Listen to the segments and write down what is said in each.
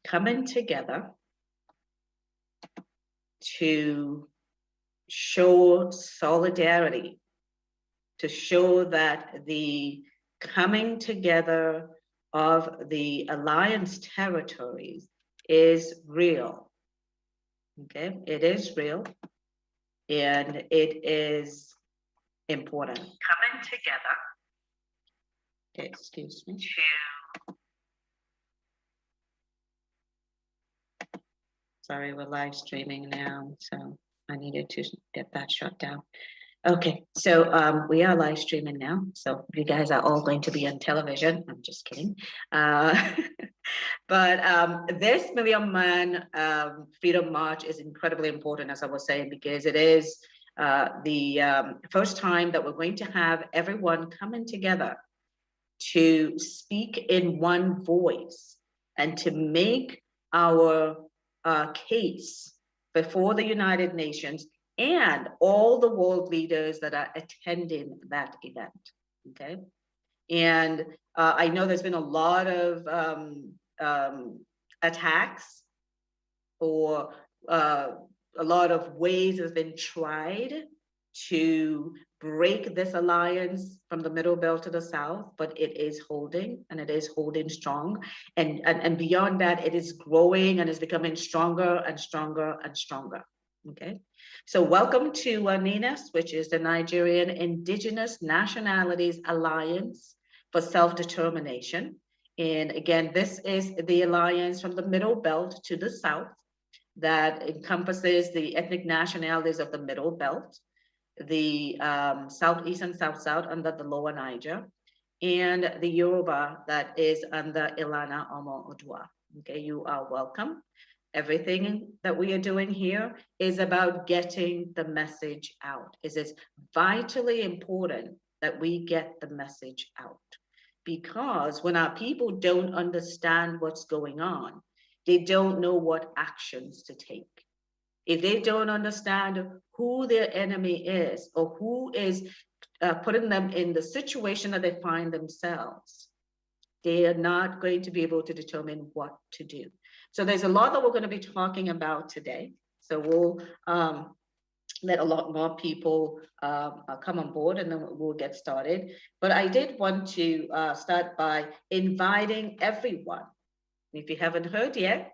coming together to show solidarity, to show that the coming together of the alliance territories is real. Okay, it is real and it is important. Coming together, excuse me, sorry, we're live streaming now, so I needed to get that shut down. Okay, so we are live streaming now, so you guys are all going to be on television. I'm just kidding. But this Million Man Freedom March is incredibly important, as I was saying, because it is the first time that we're going to have everyone coming together to speak in one voice and to make our case before the United Nations and all the world leaders that are attending that event, okay? And I know there's been a lot of attacks or a lot of ways have been tried to break this alliance from the Middle Belt to the South, but it is holding, and it is holding strong. And beyond that, it is growing and is becoming stronger and stronger and stronger, okay? So welcome to NINAS, which is the Nigerian Indigenous Nationalities Alliance for Self-Determination. And again, this is the alliance from the Middle Belt to the South that encompasses the ethnic nationalities of the Middle Belt, the Southeast and South-South under the Lower Niger, and the Yoruba that is under Ilana Omo Odua. Okay, you are welcome. Everything that we are doing here is about getting the message out. It's vitally important that we get the message out, because when our people don't understand what's going on, they don't know what actions to take. If they don't understand who their enemy is or who is putting them in the situation that they find themselves, they are not going to be able to determine what to do. So there's a lot that we're going to be talking about today. So we'll let a lot more people come on board, and then we'll get started. But I did want to start by inviting everyone. If you haven't heard yet,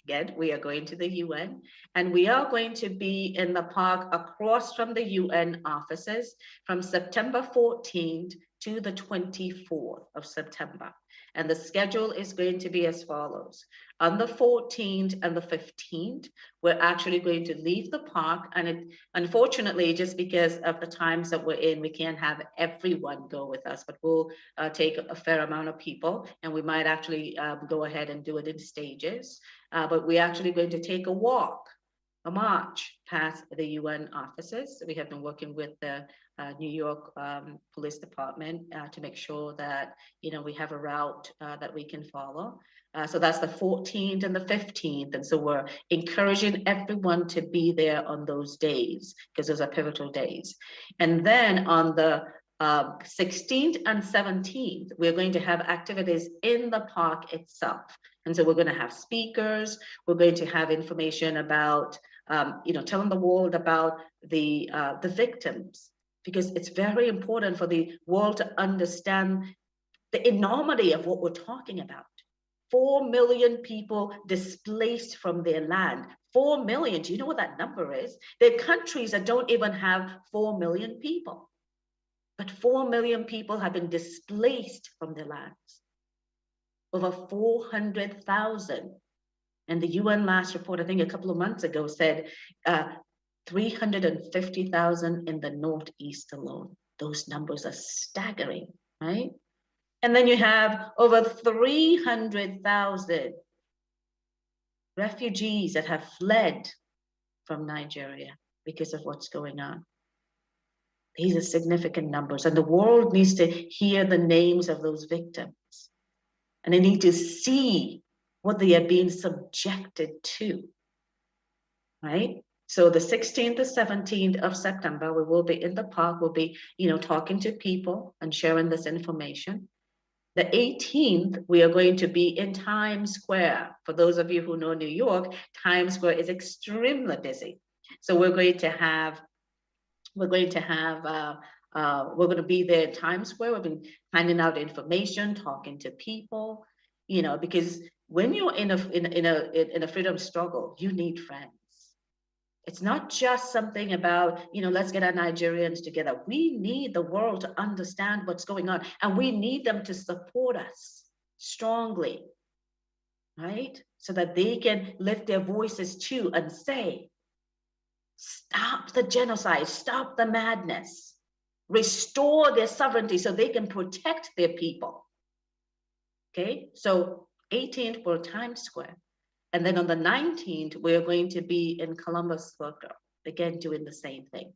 again, we are going to the UN, and we are going to be in the park across from the UN offices from September 14th to the 24th of September. And the schedule is going to be as follows. On the 14th and the 15th, we're actually going to leave the park. And unfortunately, just because of the times that we're in, we can't have everyone go with us, but we'll take a fair amount of people, and we might actually go ahead and do it in stages. But we're actually going to take a walk, a march past the UN offices. We have been working with the New York Police Department to make sure that, you know, we have a route that we can follow. So that's the 14th and the 15th. And so we're encouraging everyone to be there on those days, because those are pivotal days. And then on the 16th and 17th, we're going to have activities in the park itself. And so we're going to have speakers. We're going to have information about, you know, telling the world about the victims, because it's very important for the world to understand the enormity of what we're talking about. 4 million people displaced from their land. 4 million, do you know what that number is? There are countries that don't even have 4 million people, but 4 million people have been displaced from their lands. Over 400,000. And the UN last report, I think a couple of months ago, said 350,000 in the Northeast alone. Those numbers are staggering, right? And then you have over 300,000 refugees that have fled from Nigeria because of what's going on. These are significant numbers, and the world needs to hear the names of those victims. And they need to see what they are being subjected to, right? So the 16th to 17th of September, we will be in the park. We'll be, you know, talking to people and sharing this information. The 18th, we are going to be in Times Square. For those of you who know New York, Times Square is extremely busy. So we're going to be there in Times Square. We've been handing out information, talking to people, you know, because when you're in a freedom struggle, you need friends. It's not just something about, you know, let's get our Nigerians together. We need the world to understand what's going on, and we need them to support us strongly, right? So that they can lift their voices too and say, stop the genocide, stop the madness, restore their sovereignty so they can protect their people. Okay, so 18th for Times Square. And then on the 19th, we're going to be in Columbus Circle, again, doing the same thing,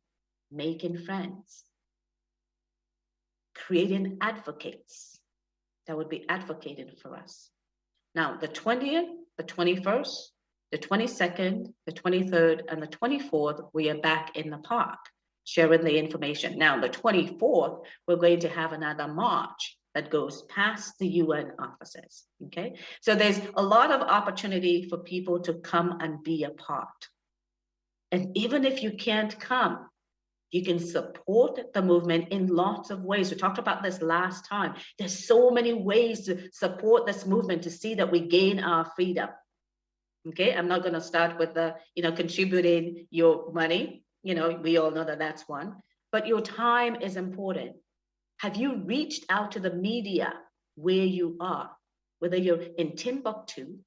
making friends, creating advocates that would be advocating for us. Now, the 20th, the 21st, the 22nd, the 23rd, and the 24th, we are back in the park sharing the information. Now, the 24th, we're going to have another march that goes past the UN offices, okay? So there's a lot of opportunity for people to come and be a part. And even if you can't come, you can support the movement in lots of ways. We talked about this last time. There's so many ways to support this movement to see that we gain our freedom. Okay, I'm not going to start with the, you know, contributing your money. You know, we all know that that's one, but your time is important. Have you reached out to the media where you are, whether you're in Timbuktu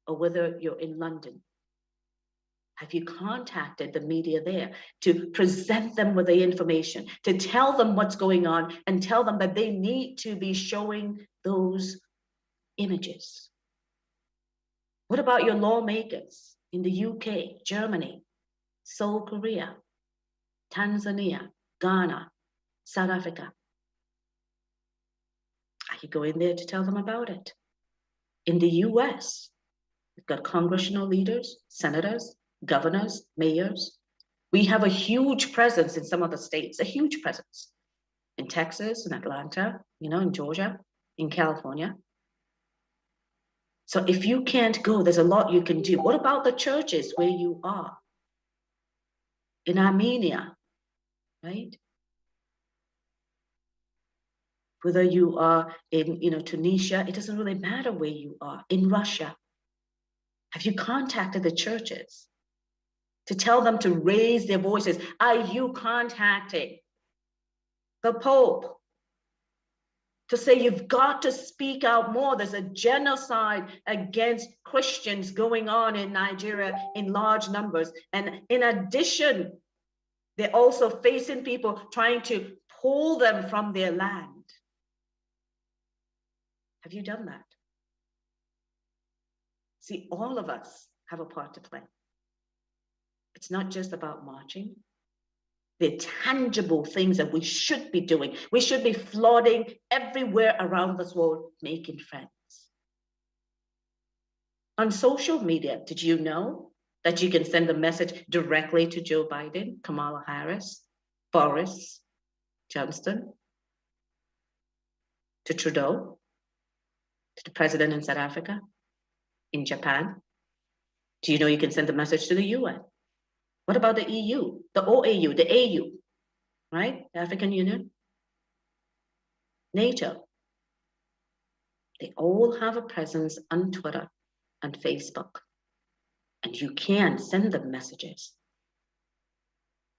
or whether you're in London? Have you contacted the media there to present them with the information, to tell them what's going on and tell them that they need to be showing those images? What about your lawmakers in the UK, Germany, South Korea, Tanzania, Ghana, South Africa? Are you going there to tell them about it? In the US, we've got congressional leaders, senators, governors, mayors. We have a huge presence in some of the states, a huge presence in Texas, in Atlanta, you know, in Georgia, in California. So if you can't go, there's a lot you can do. What about the churches where you are? In Armenia, right? Whether you are in, you know, Tunisia, it doesn't really matter where you are. In Russia, have you contacted the churches to tell them to raise their voices? Are you contacting the Pope to say you've got to speak out more? There's a genocide against Christians going on in Nigeria in large numbers. And in addition, they're also facing people trying to pull them from their land. Have you done that? See, all of us have a part to play. It's not just about marching. They're tangible things that we should be doing. We should be flooding everywhere around this world, making friends. On social media, did you know that you can send a message directly to Joe Biden, Kamala Harris, Boris Johnson, to Trudeau, to the president in South Africa, in Japan? Do you know you can send a message to the UN? What about the EU, the OAU, the AU, right? The African Union, NATO. They all have a presence on Twitter and Facebook, and you can send them messages.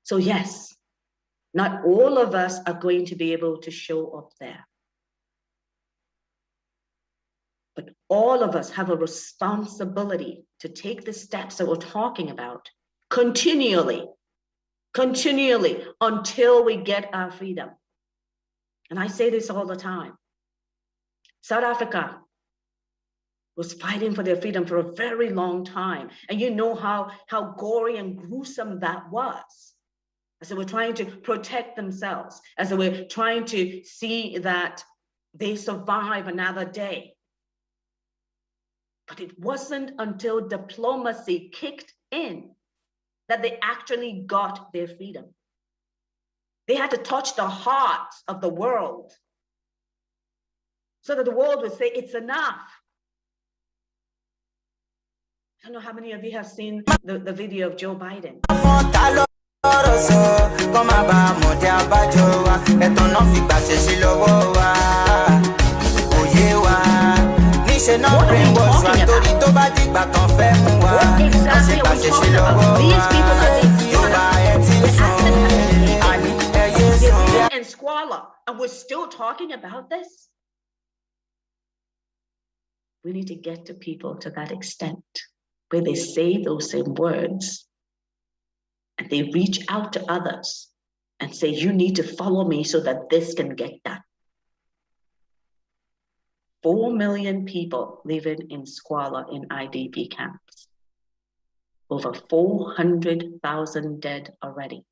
So yes, not all of us are going to be able to show up there, but all of us have a responsibility to take the steps that we're talking about continually until we get our freedom. And I say this all the time. South Africa was fighting for their freedom for a very long time. And you know how gory and gruesome that was. As they were trying to protect themselves, as they were trying to see that they survive another day. But it wasn't until diplomacy kicked in that they actually got their freedom. They had to touch the hearts of the world so that the world would say it's enough. I don't know how many of you have seen the video of Joe Biden. What are we talking about? What exactly are we talking about? These people are they're in squalor, and we're still talking about this? We need to get to people to that extent where they say those same words and they reach out to others and say, you need to follow me so that this can get done. 4 million people living in squalor in IDP camps. Over 400,000 dead already.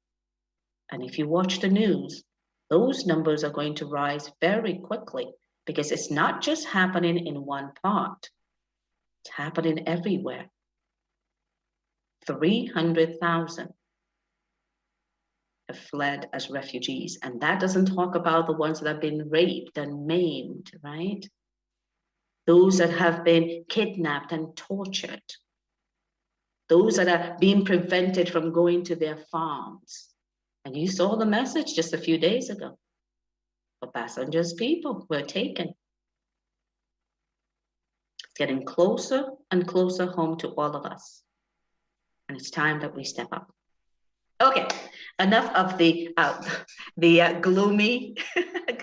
And if you watch the news, those numbers are going to rise very quickly because it's not just happening in one part. It's happening everywhere. 300,000 have fled as refugees. And that doesn't talk about the ones that have been raped and maimed, right? Those that have been kidnapped and tortured. Those that are being prevented from going to their farms. And you saw the message just a few days ago. The passengers, people were taken. It's getting closer and closer home to all of us. And it's time that we step up. Okay, enough of the gloomy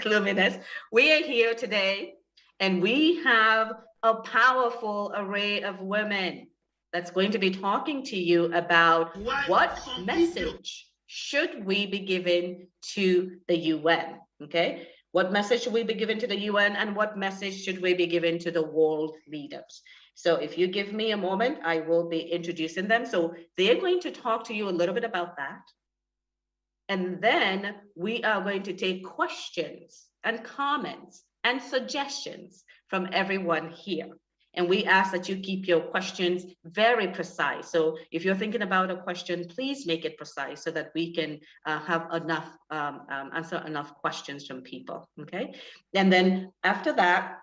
gloominess. We are here today, and we have a powerful array of women that's going to be talking to you about what message should we be giving to the UN, okay? What message should we be giving to the UN, and what message should we be giving to the world leaders? So if you give me a moment, I will be introducing them. So they're going to talk to you a little bit about that. And then we are going to take questions and comments and suggestions from everyone here. And we ask that you keep your questions very precise. So if you're thinking about a question, please make it precise so that we can have enough, answer enough questions from people, okay? And then after that,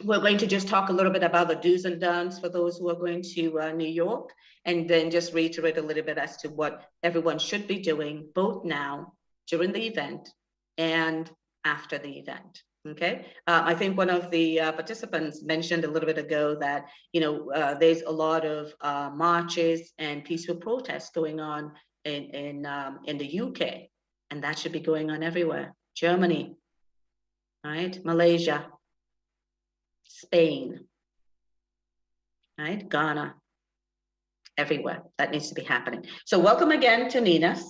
we're going to just talk a little bit about the do's and don'ts for those who are going to New York, and then just reiterate a little bit as to what everyone should be doing, both now, during the event, and after the event. Okay, I think one of the participants mentioned a little bit ago that, you know, there's a lot of marches and peaceful protests going on in the UK, and that should be going on everywhere. Germany, right? Malaysia, Spain, right? Ghana, everywhere. That needs to be happening. So welcome again to NINAS.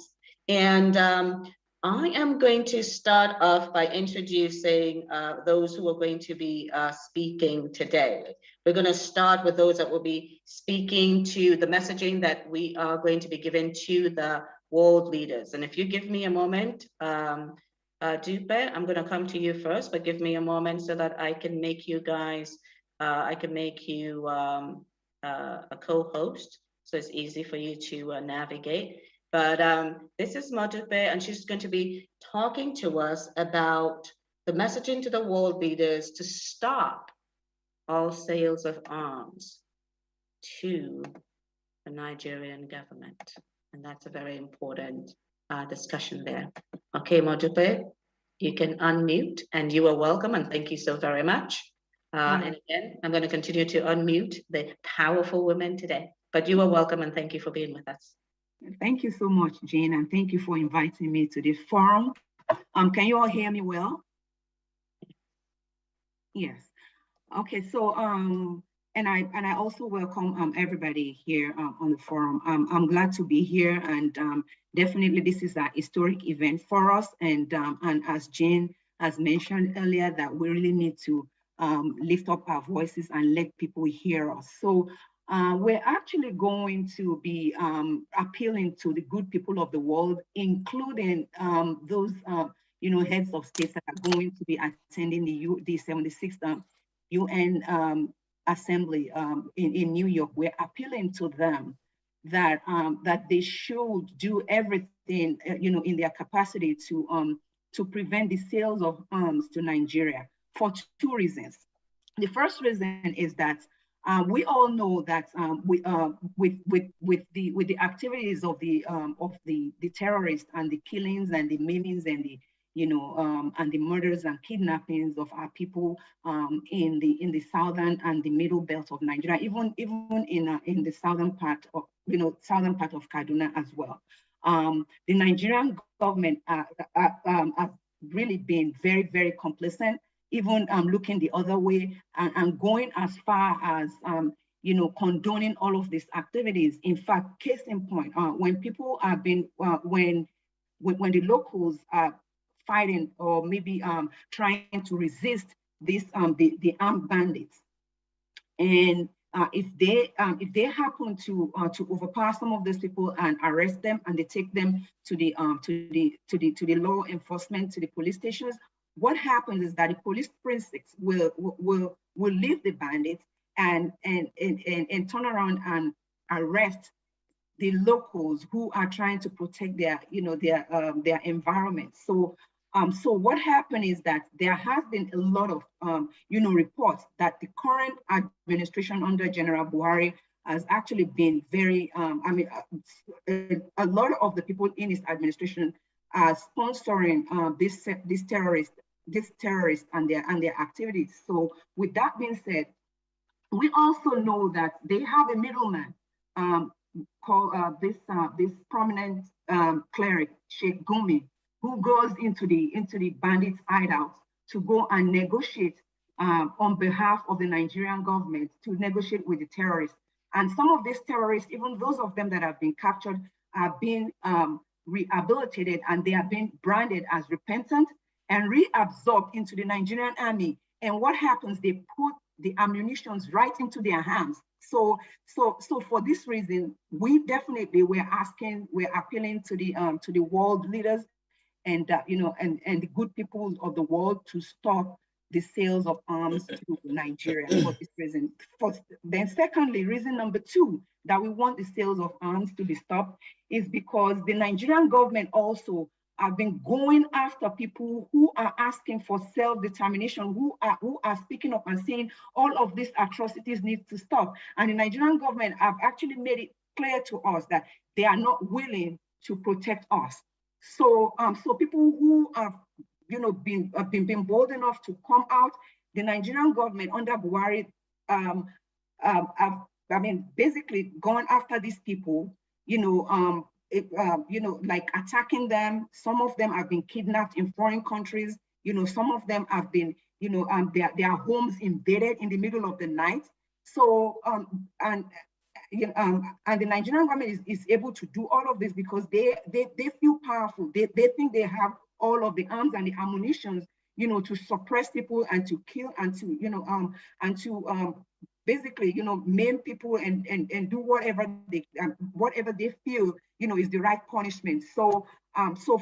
And I am going to start off by introducing those who are going to be speaking today. We're going to start with those that will be speaking to the messaging that we are going to be giving to the world leaders. And if you give me a moment, Dupe, I'm going to come to you first, but give me a moment so that I can make you guys, I can make you a co-host, so it's easy for you to navigate. But this is Madupe, and she's going to be talking to us about the messaging to the world leaders to stop all sales of arms to the Nigerian government. And that's a very important discussion there. Okay, Madupe, you can unmute, and you are welcome, and thank you so very much. And again, I'm going to continue to unmute the powerful women today, but you are welcome, and thank you for being with us. Thank you so much, Jane, and thank you for inviting me to this forum. Can you all hear me well? Yes. Okay, so and I also welcome everybody here on the forum. I'm glad to be here, and definitely this is a historic event for us. And as Jane has mentioned earlier, that we really need to lift up our voices and let people hear us. So we're actually going to be appealing to the good people of the world, including those heads of states that are going to be attending the 76th UN Assembly in New York. We're appealing to them that they should do everything in their capacity to prevent the sales of arms to Nigeria. for two reasons. The first reason is that we all know that with the activities of the terrorists and the killings and the maimings and the and the murders and kidnappings of our people in the southern and the middle belt of Nigeria, even in the southern part of Kaduna as well. The Nigerian government have really been very, very complacent, even looking the other way and going as far as condoning all of these activities. In fact, case in point, when people have been when the locals are fighting or maybe trying to resist this the armed bandits, and if they happen to overpower some of those people and arrest them, and they take them to the law enforcement, to the police stations, what happens is that the police precincts will leave the bandits and turn around and arrest the locals who are trying to protect their environment. So what happened is that there has been a lot of reports that the current administration under General Buhari has actually been very a lot of the people in his administration are sponsoring these terrorists and their activities. So with that being said, we also know that they have a middleman called this prominent cleric, Sheikh Gumi, who goes into the bandits' hideouts to go and negotiate on behalf of the Nigerian government, to negotiate with the terrorists. And some of these terrorists, even those of them that have been captured, are being rehabilitated, and they are being branded as repentant and reabsorbed into the Nigerian army. And what happens? They put the ammunitions right into their hands. So for this reason, we're appealing to the world leaders and and the good people of the world to stop the sales of arms to Nigeria for this reason. Then secondly, reason number two that we want the sales of arms to be stopped is because the Nigerian government also have been going after people who are asking for self-determination, who are speaking up and saying all of these atrocities need to stop. And the Nigerian government have actually made it clear to us that they are not willing to protect us. So people who have been bold enough to come out, the Nigerian government under Buhari basically gone after these people, like attacking them. Some of them have been kidnapped in foreign countries. Some of them have been, their homes invaded in the middle of the night. So, and the Nigerian government is able to do all of this because they feel powerful. They think they have all of the arms and the ammunition, to suppress people and to kill and to basically, maim people and do whatever they feel, is the right punishment. So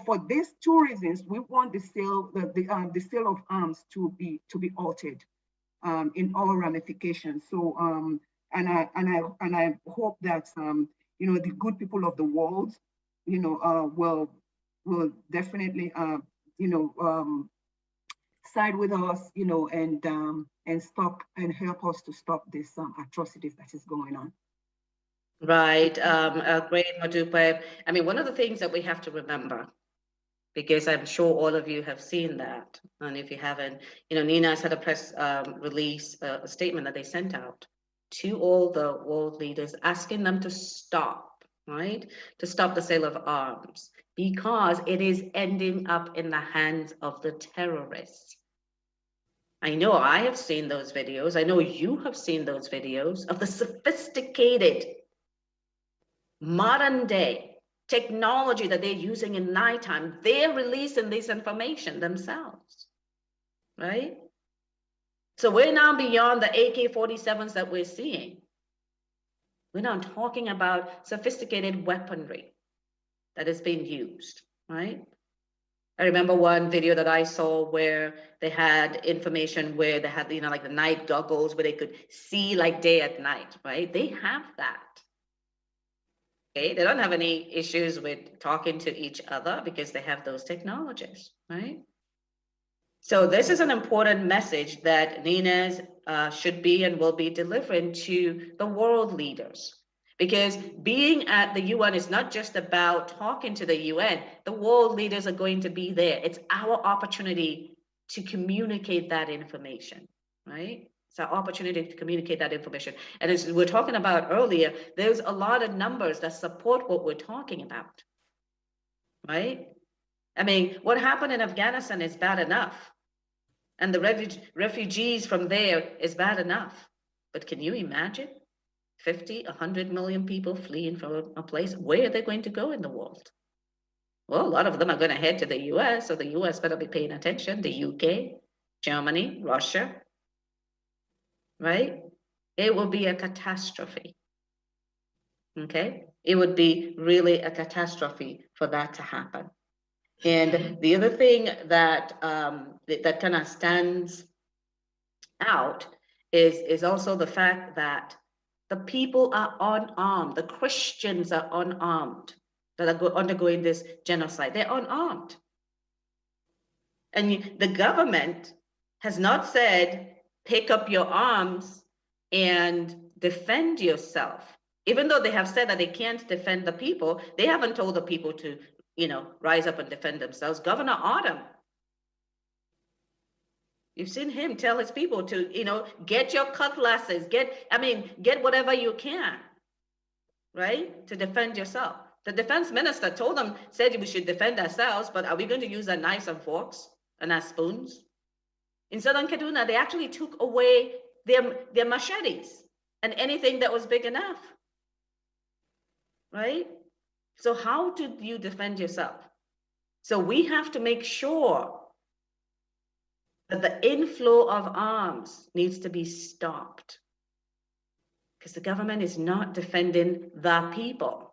for these two reasons, we want the sale of arms to be altered in all ramifications. So and I hope that the good people of the world, will definitely side with us, and stop and help us to stop this atrocities that is going on. Right, great, Modupe. I mean, one of the things that we have to remember, because I'm sure all of you have seen that, and if you haven't, NINAS had a press release, a statement that they sent out to all the world leaders, asking them to stop, right? To stop the sale of arms, because it is ending up in the hands of the terrorists. I know I have seen those videos. I know you have seen those videos of the sophisticated modern day technology that they're using in nighttime. They're releasing this information themselves, right? So we're now beyond the AK-47s that we're seeing. We're now talking about sophisticated weaponry that is being used, right? I remember one video that I saw where they had information where they had, like the night goggles where they could see like day at night, right? They have that. Okay, they don't have any issues with talking to each other because they have those technologies, right? So this is an important message that NINAS should be and will be delivering to the world leaders. Because being at the UN is not just about talking to the UN. The world leaders are going to be there. It's our opportunity to communicate that information, right? It's our opportunity to communicate that information. And as we were talking about earlier, there's a lot of numbers that support what we're talking about, right? I mean, what happened in Afghanistan is bad enough. And the refugees from there is bad enough. But can you imagine 50, 100 million people fleeing from a place? Where are they going to go in the world? Well, a lot of them are going to head to the US, so the US better be paying attention. The UK, Germany, Russia, right? It will be a catastrophe. Okay? It would be really a catastrophe for that to happen. And the other thing that that kind of stands out is also the fact that the people are unarmed. The Christians are unarmed that are undergoing this genocide. They're unarmed. And the government has not said, pick up your arms and defend yourself. Even though they have said that they can't defend the people, they haven't told the people to, rise up and defend themselves. Governor Autumn, you've seen him tell his people to, get your cutlasses, get whatever you can, right, to defend yourself. The defense minister told them, said we should defend ourselves, but are we going to use our knives and forks and our spoons? In Southern Kaduna, they actually took away their machetes and anything that was big enough, right? So how do you defend yourself? So we have to make sure that the inflow of arms needs to be stopped, because the government is not defending the people.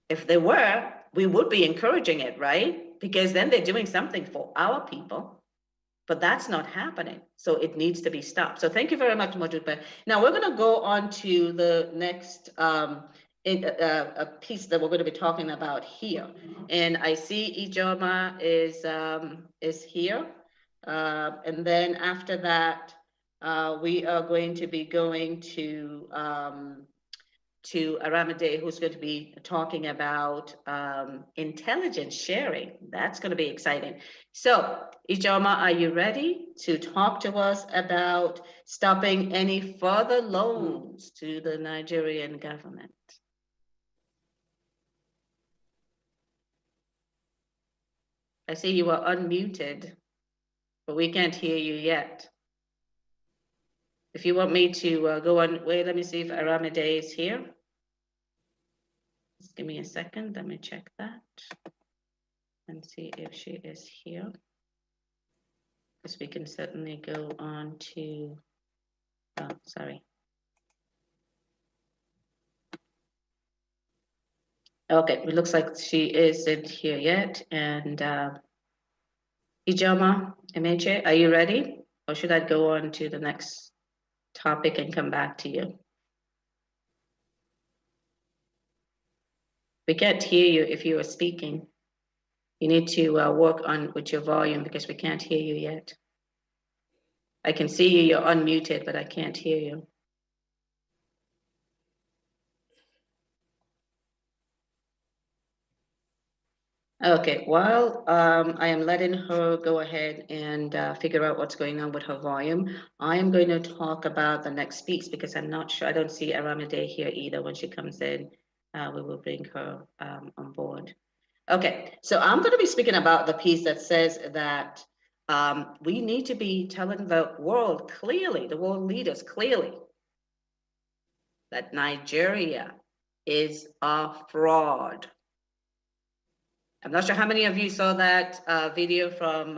If they were, we would be encouraging it, right? Because then they're doing something for our people, but that's not happening. So it needs to be stopped. So thank you very much, Modupe. Now we're going to go on to the next a piece that we're going to be talking about here. And I see Ijoma is here. And then after that, we are going to be going to Aramide, who's going to be talking about intelligence sharing. That's going to be exciting. So, Ijoma, are you ready to talk to us about stopping any further loans to the Nigerian government? I see you are unmuted, but we can't hear you yet. If you want me to go on, wait, let me see if Aramide is here. Just give me a second, let me check that and see if she is here. Because we can certainly go on to, oh, sorry. Okay, it looks like she isn't here yet. And Ijoma Emeche, are you ready? Or should I go on to the next topic and come back to you? We can't hear you if you are speaking. You need to work on with your volume because we can't hear you yet. I can see you, you're unmuted, but I can't hear you. Okay, while I am letting her go ahead and figure out what's going on with her volume, I am going to talk about the next piece because I'm not sure, I don't see Aramide here either. When she comes in, we will bring her on board. Okay, so I'm going to be speaking about the piece that says that we need to be telling the world clearly, the world leaders clearly, that Nigeria is a fraud. I'm not sure how many of you saw that video from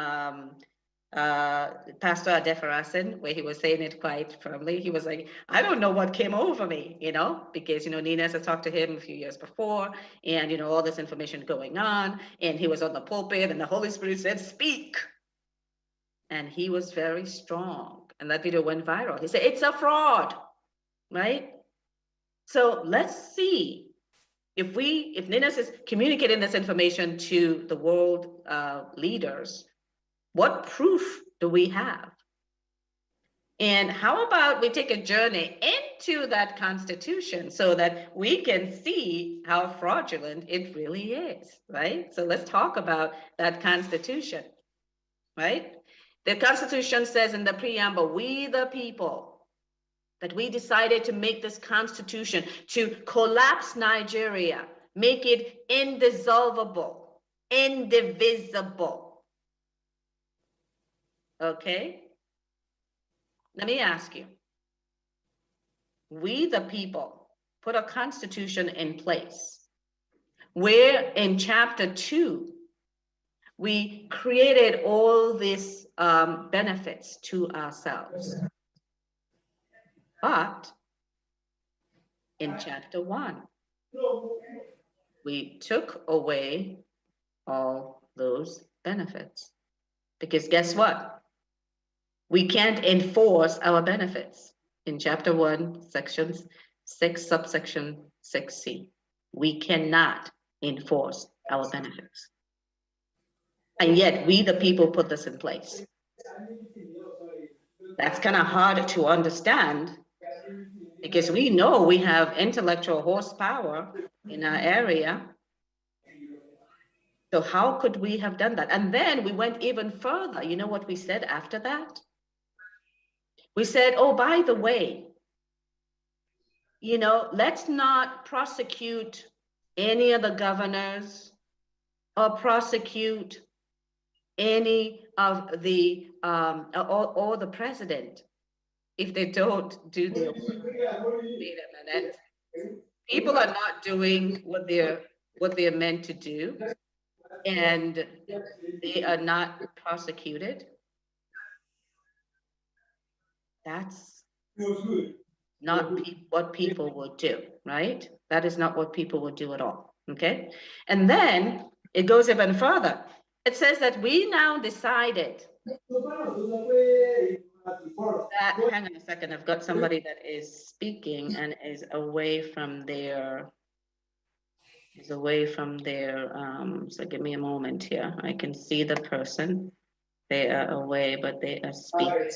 Pastor Adefarasin, where he was saying it quite firmly. He was like, I don't know what came over me, because, NINAS had talked to him a few years before, and, all this information going on, and he was on the pulpit, and the Holy Spirit said, speak. And he was very strong, and that video went viral. He said, it's a fraud, right? So let's see. If NINAS is communicating this information to the world leaders, What proof do we have? And how about we take a journey into that Constitution so that we can see how fraudulent it really is, right? So let's talk about that Constitution, right? The Constitution says in the preamble, we the people, that we decided to make this Constitution to collapse Nigeria, make it indissoluble, indivisible. Okay? Let me ask you, we the people put a constitution in place where in chapter 2, we created all these benefits to ourselves. But in chapter 1, we took away all those benefits. Because guess what? We can't enforce our benefits. In chapter 1, section 6, subsection 6C, we cannot enforce our benefits. And yet we, the people, put this in place. That's kind of hard to understand because we know we have intellectual horsepower in our area. So how could we have done that? And then we went even further. You know what we said after that? We said, oh, by the way, let's not prosecute any of the governors or prosecute any of the, or the president if they don't do their work. Wait a minute. People are not doing what they're meant to do, and they are not prosecuted. That's not what people would do, right? That is not what people would do at all, okay? And then it goes even further. It says that we now decided that, hang on a second, I've got somebody that is speaking and is away from their, so give me a moment here. I can see the person. They are away, but they are speaking.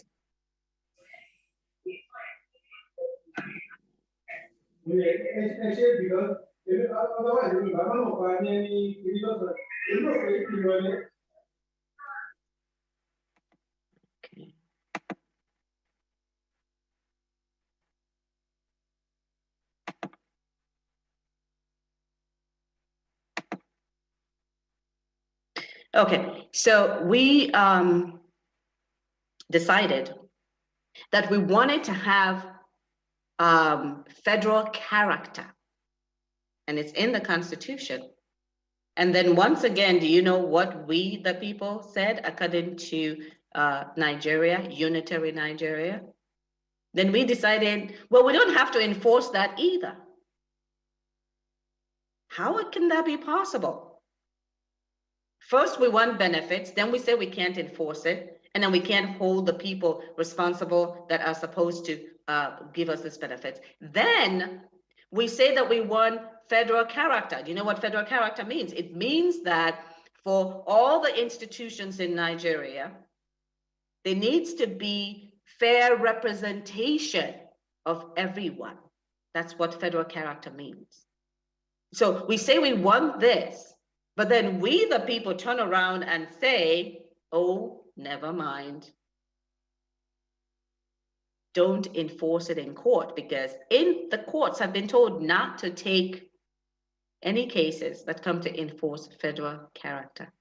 Okay, so we decided that we wanted to have federal character, and it's in the Constitution. And then once again, do you know what we, the people, said according to Nigeria, unitary Nigeria? Then we decided, well, we don't have to enforce that either. How can that be possible? First, we want benefits, then we say we can't enforce it, and then we can't hold the people responsible that are supposed to give us this benefits. Then we say that we want federal character. Do you know what federal character means? It means that for all the institutions in Nigeria, there needs to be fair representation of everyone. That's what federal character means. So we say we want this, but then we, the people, turn around and say, oh, never mind. Don't enforce it in court, because in the courts have been told not to take any cases that come to enforce federal character.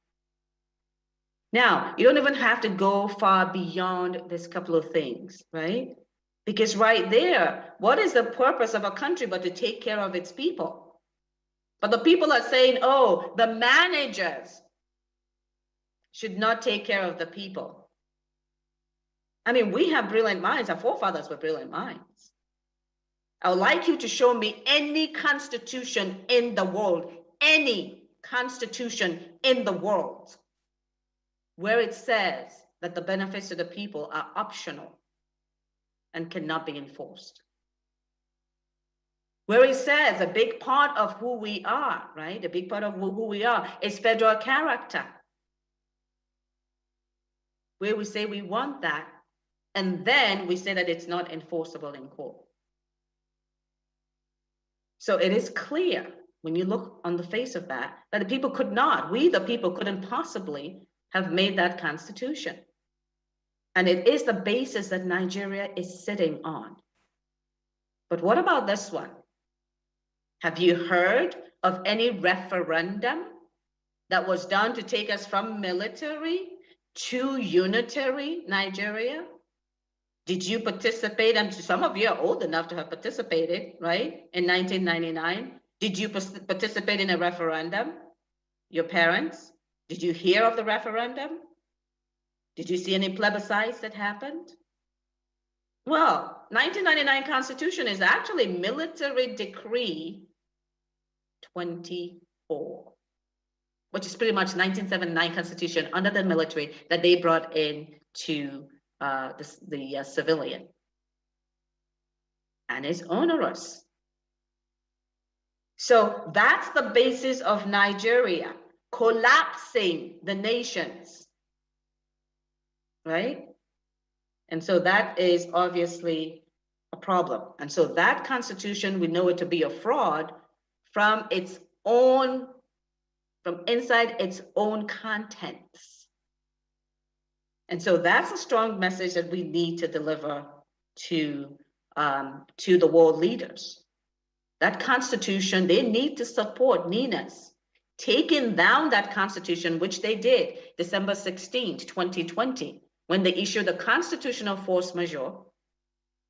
Now, you don't even have to go far beyond this couple of things, right? Because right there, what is the purpose of a country but to take care of its people? But the people are saying, oh, the managers should not take care of the people. I mean, we have brilliant minds. Our forefathers were brilliant minds. I would like you to show me any constitution in the world, any constitution in the world, where it says that the benefits to the people are optional and cannot be enforced. Where it says a big part of who we are, right? A big part of who we are is federal character. where we say we want that, and then we say that it's not enforceable in court. So it is clear when you look on the face of that, that the people could not, we the people couldn't possibly have made that constitution. And it is the basis that Nigeria is sitting on. But what about this one? Have you heard of any referendum that was done to take us from military to unitary Nigeria? Did you participate? And some of you are old enough to have participated, right? In 1999. Did you participate in a referendum? Your parents? Did you hear of the referendum? Did you see any plebiscites that happened? Well, 1999 Constitution is actually Military Decree 24, which is pretty much 1979 Constitution under the military that they brought in to the civilian. And it's onerous. So that's the basis of Nigeria, collapsing the nations, right? And so that is obviously a problem. And so that constitution, we know it to be a fraud from its own, from inside its own contents. And so that's a strong message that we need to deliver to the world leaders. That constitution, they need to support NINAS taking down that constitution, which they did December 16th, 2020, when they issued the constitutional force majeure,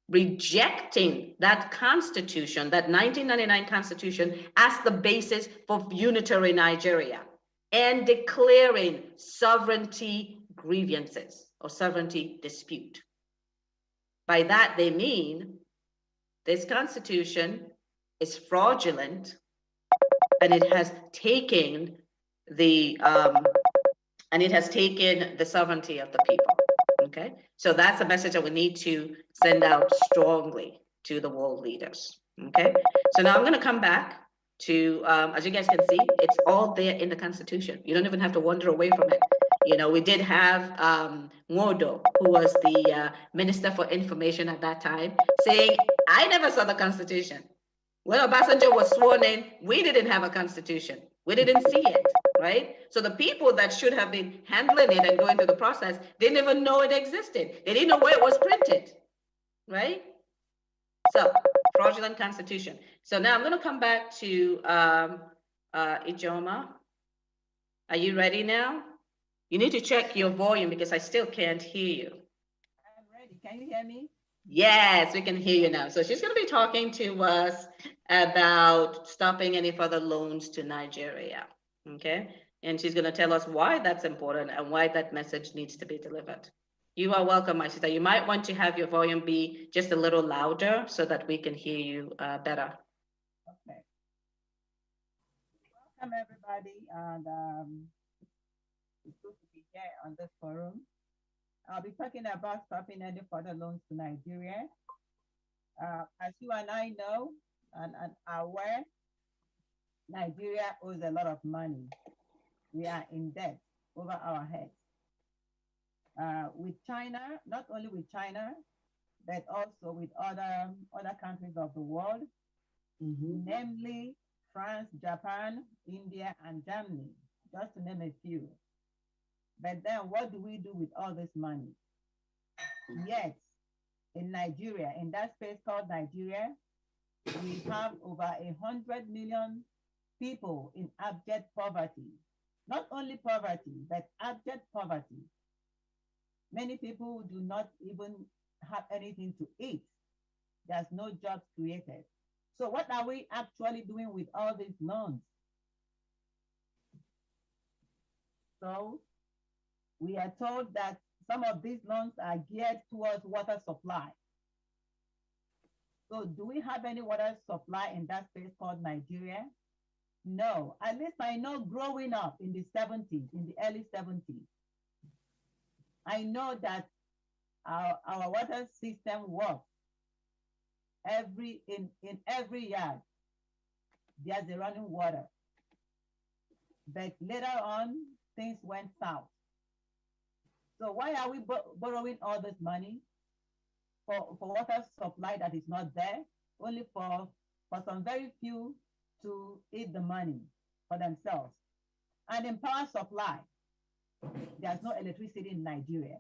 rejecting that constitution, that 1999 constitution, as the basis for unitary Nigeria, and declaring sovereignty grievances or sovereignty dispute. By that, they mean this constitution is fraudulent, and it has taken the sovereignty of the people. Okay, so that's a message that we need to send out strongly to the world leaders. Okay, so now I'm going to come back to, as you guys can see, it's all there in the Constitution. You don't even have to wander away from it. You know, we did have Modo, who was the Minister for Information at that time, saying, I never saw the Constitution. When Obasanjo was sworn in, we didn't have a Constitution. We didn't see it, right? So the people that should have been handling it and going through the process didn't even know it existed. They didn't know where it was printed, right? So, fraudulent Constitution. So now I'm going to come back to Ijoma. Are you ready now? You need to check your volume because I still can't hear you. I'm ready. Can you hear me? Yes, we can hear you now. So she's going to be talking to us about stopping any further loans to Nigeria, okay? And she's going to tell us why that's important and why that message needs to be delivered. You are welcome, my sister. You might want to have your volume be just a little louder so that we can hear you better. Okay. Welcome, everybody, and it's good to be here on this forum. I'll be talking about stopping any further loans to Nigeria. As you and I know and are aware, Nigeria owes a lot of money. We are in debt over our heads. With China, not only with China, but also with other countries of the world, namely France, Japan, India, and Germany, just to name a few. But then what do we do with all this money? Yet, in Nigeria, in that space called Nigeria, we have over 100 million people in abject poverty. Not only poverty, but abject poverty. Many people do not even have anything to eat. There's no jobs created. So what are we actually doing with all these loans? So we are told that some of these loans are geared towards water supply. So do we have any water supply in that space called Nigeria? No, at least I know growing up in the 70s, in the early 70s, I know that our water system works. In every yard, there's a running water. But later on, things went south. So why are we borrowing all this money for water supply that is not there, only for some very few to eat the money for themselves? And in power supply, there's no electricity in Nigeria.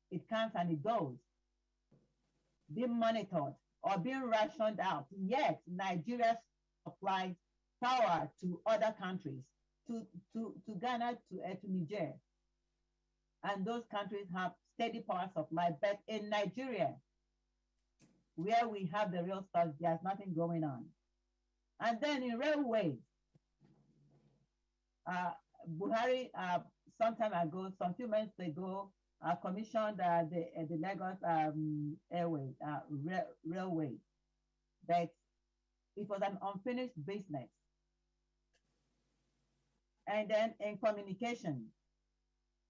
It comes and it goes, being monitored or being rationed out. Yet Nigeria supplies power to other countries, to Ghana, to Niger. And those countries have steady power supply. But in Nigeria, where we have the real stuff, there's nothing going on. And then in railways, Buhari, some few months ago, commissioned the Lagos railway, but it was an unfinished business. And then in communication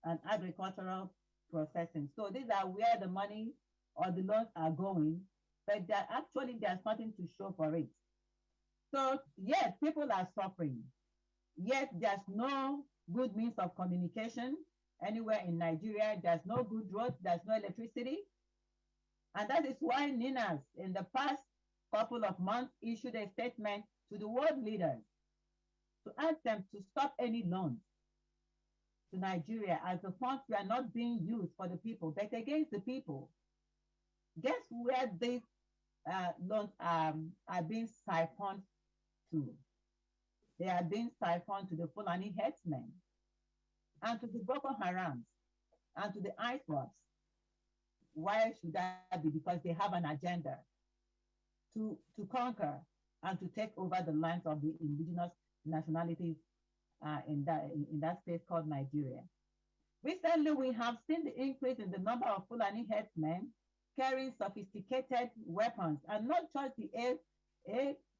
and agricultural processing. So these are where the money or the loans are going, but there's nothing to show for it. So yes, people are suffering. Yet there's no good means of communication anywhere in Nigeria. There's no good roads, there's no electricity. And that is why NINAS in the past couple of months issued a statement to the world leaders to ask them to stop any loans to Nigeria, as the funds were not being used for the people, but against the people. Guess where these loans are being siphoned to? They are being siphoned to the Fulani headsmen and to the Boko Harams and to the ISWAPs. Why should that be? Because they have an agenda to conquer and to take over the lands of the indigenous nationalities in that space called Nigeria. Recently, we have seen the increase in the number of Fulani headsmen carrying sophisticated weapons, and not just the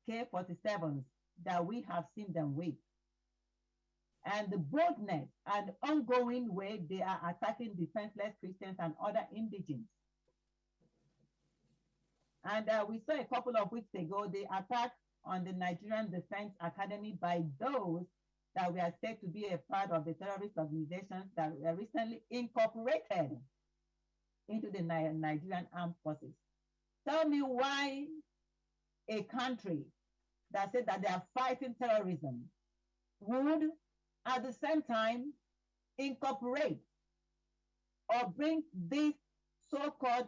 AK-47s that we have seen them with. And the boldness and ongoing way they are attacking defenseless Christians and other indigents. And we saw a couple of weeks ago the attack on the Nigerian Defense Academy by those that were said to be a part of the terrorist organizations that were recently incorporated into the Nigerian armed forces. Tell me why a country that said that they are fighting terrorism would at the same time incorporate or bring these so-called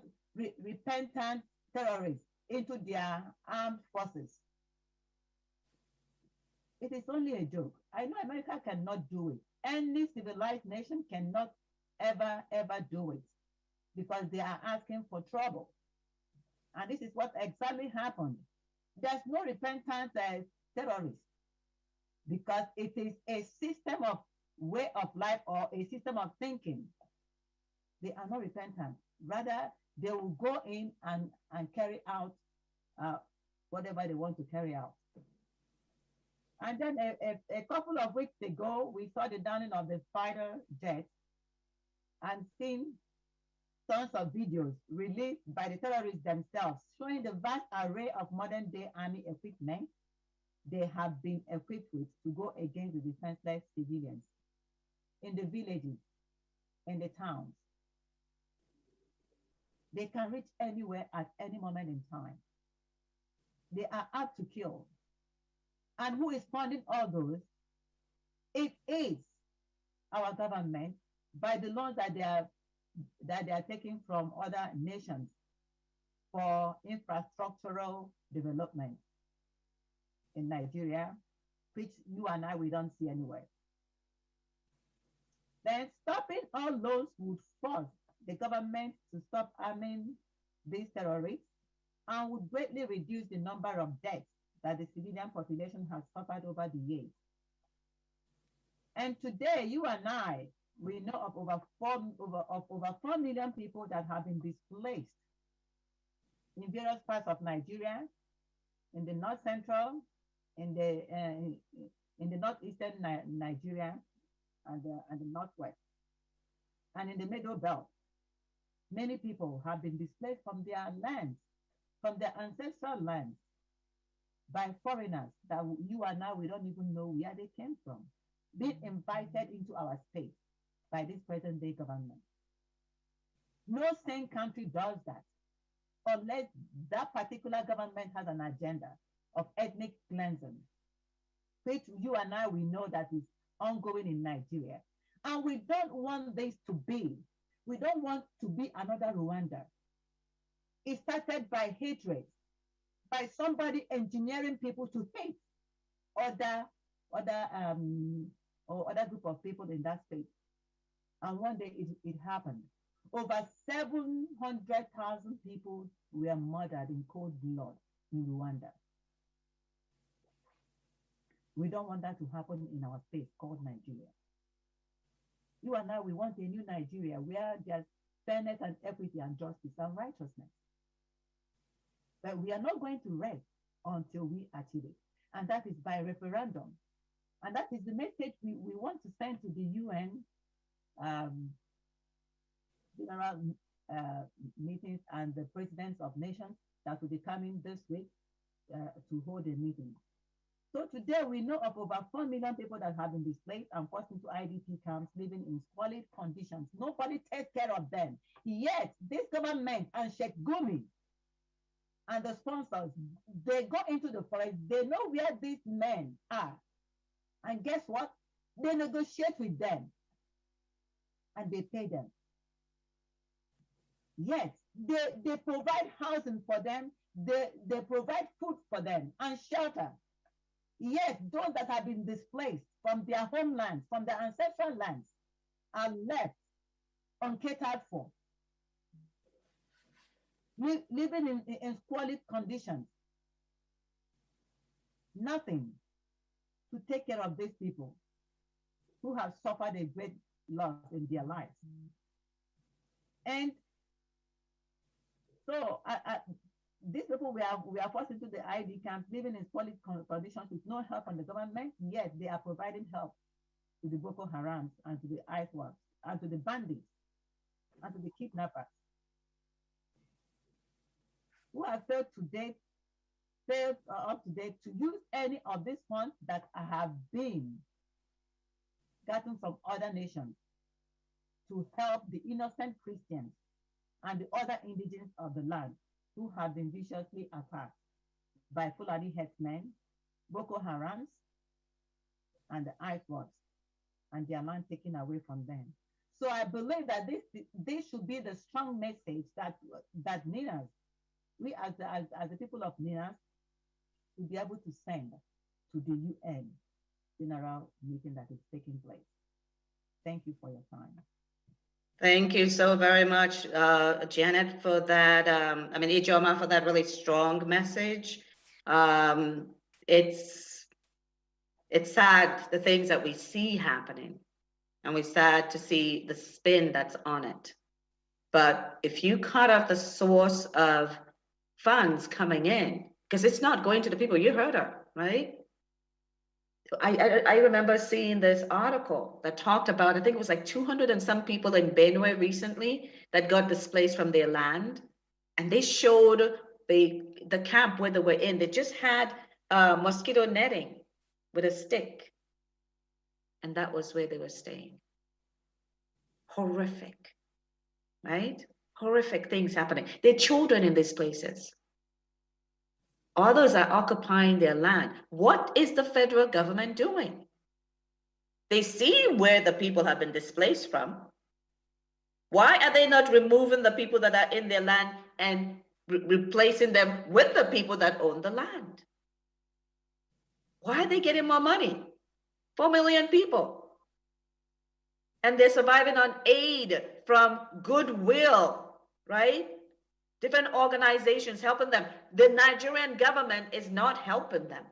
repentant terrorists into their armed forces. It is only a joke. I know America cannot do it. Any civilized nation cannot ever do it because they are asking for trouble. And this is what exactly happened. There's no repentant terrorists because it is a system of way of life or a system of thinking. They are not repentant. Rather, they will go in and carry out whatever they want to carry out. And then a couple of weeks ago, we saw the downing of the fighter jet and seen tons of videos released by the terrorists themselves showing the vast array of modern day army equipment they have been equipped with to go against the defenseless civilians in the villages, in the towns. They can reach anywhere at any moment in time. They are out to kill. And who is funding all those? It is our government by the loans that they are taking from other nations for infrastructural development in Nigeria, which you and I, we don't see anywhere. Then stopping all loans would force the government to stop arming these terrorists and would greatly reduce the number of deaths that the civilian population has suffered over the years. And today, you and I, we know of over 4 million people that have been displaced in various parts of Nigeria, in the north central, in the northeastern Nigeria, and the northwest, and in the middle belt. Many people have been displaced from their lands, from their ancestral lands, by foreigners that you and I, we don't even know where they came from, being invited into our state by this present day government. No sane country does that unless that particular government has an agenda of ethnic cleansing, which you and I, we know that is ongoing in Nigeria. And we don't want this to be. We don't want to be another Rwanda. It started by hatred, by somebody engineering people to hate other group of people in that state. And one day it happened. Over 700,000 people were murdered in cold blood in Rwanda. We don't want that to happen in our state called Nigeria. You and I, we want a new Nigeria where there's fairness and equity and justice and righteousness. But we are not going to rest until we achieve it. And that is by referendum. And that is the message we want to send to the UN general meetings and the presidents of nations that will be coming this week to hold a meeting. So today we know of over 4 million people that have been displaced and forced into IDP camps, living in squalid conditions. Nobody takes care of them. Yet this government and Sheikh Gumi and the sponsors, they go into the forest, they know where these men are. And guess what? They negotiate with them and they pay them. Yes, they provide housing for them, they provide food for them and shelter. Yes, those that have been displaced from their homelands, from their ancestral lands, are left uncatered for, living in squalid conditions. Nothing to take care of these people who have suffered a great loss in their lives. And so these people we are forced into the ID camps, living in squalid conditions with no help from the government, yet they are providing help to the Boko Harams and to the ISWAPs and to the bandits and to the kidnappers who have failed up to date to use any of these funds that have been gotten from other nations to help the innocent Christians and the other indigenous of the land who have been viciously attacked by Fulani headsmen, Boko Harams, and the ISWAPs, and their land taken away from them. So I believe that this should be the strong message that NINAS, we as the people of NINAS, will be able to send to the UN general meeting that is taking place. Thank you for your time. Thank you so very much, Janet, for that. Ijoma, for that really strong message. It's sad, the things that we see happening, and we're sad to see the spin that's on it. But if you cut off the source of funds coming in, because it's not going to the people, you heard her, right? I remember seeing this article that talked about, I think it was like 200 and some people in Benue recently that got displaced from their land. And they showed the camp where they were in. They just had mosquito netting with a stick. And that was where they were staying. Horrific, right? Horrific things happening. There are children in these places. Others are occupying their land. What is the federal government doing? They see where the people have been displaced from. Why are they not removing the people that are in their land and replacing them with the people that own the land? Why are they getting more money? 4 million people. And they're surviving on aid from goodwill, right? Different organizations helping them. The Nigerian government is not helping them.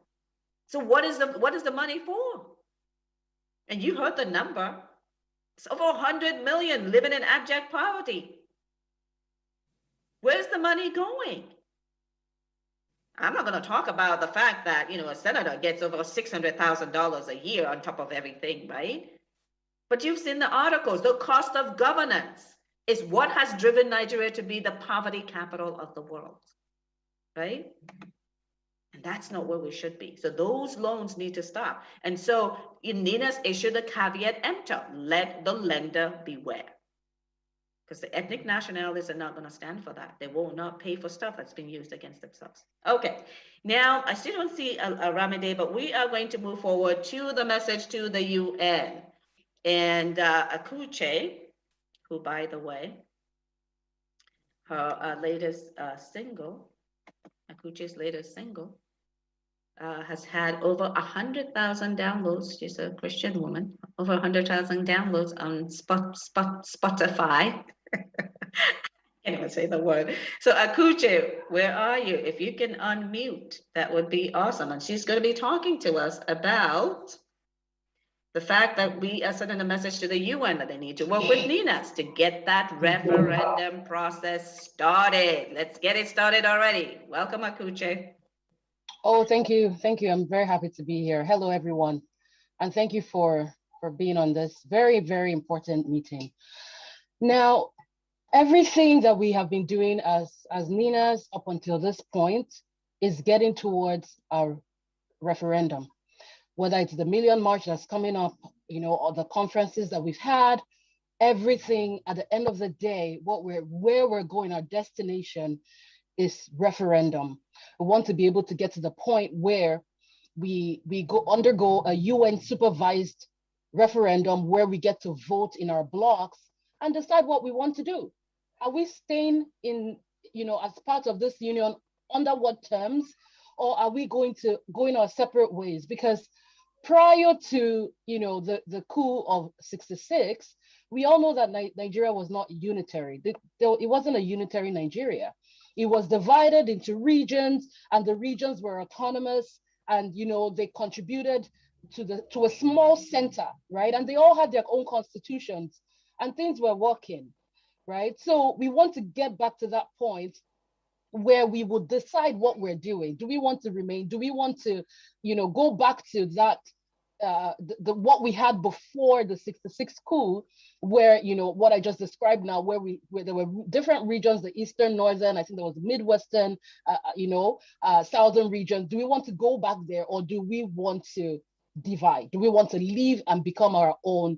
So what is the money for? And you heard the number. It's over 100 million living in abject poverty. Where's the money going? I'm not going to talk about the fact that, a senator gets over $600,000 a year on top of everything, right? But you've seen the articles. The cost of governance is what has driven Nigeria to be the poverty capital of the world, right? And that's not where we should be. So those loans need to stop. And so NINAS issued a caveat emptor, let the lender beware. because the ethnic nationalities are not going to stand for that. They will not pay for stuff that's been used against themselves. Okay, now I still don't see a Ramide, but we are going to move forward to the message to the UN. And Akuche, who, by the way, her latest single, Akuche's latest single, has had over 100,000 downloads. She's a Christian woman. Over 100,000 downloads on Spotify. Can't even say the word. So Akuche, where are you? If you can unmute, that would be awesome. And she's going to be talking to us about the fact that we are sending a message to the UN that they need to work with NINAS to get that referendum process started. Let's get it started already. Welcome, Akuche. Oh, thank you. Thank you. I'm very happy to be here. Hello, everyone. And thank you for being on this very, very important meeting. Now, everything that we have been doing as NINAS up until this point is getting towards our referendum. Whether it's the Million March that's coming up, you know, or the conferences that we've had, everything at the end of the day, where we're going, our destination is referendum. We want to be able to get to the point where we undergo a UN supervised referendum where we get to vote in our blocks and decide what we want to do. Are we staying in, you know, as part of this union under what terms, or are we going our separate ways? Because prior to, you know, the coup of '66, we all know that Nigeria was not unitary. It wasn't a unitary Nigeria. It was divided into regions, and the regions were autonomous, and, you know, they contributed to a small center, right? And they all had their own constitutions, and things were working, right? So we want to get back to that point where we would decide what we're doing. Do we want to remain? Do we want to, you know, go back to that, what we had before the '66 coup, where, you know, what I just described now, where there were different regions, the Eastern, Northern, I think there was Midwestern, Southern region. Do we want to go back there, or do we want to divide? Do we want to leave and become our own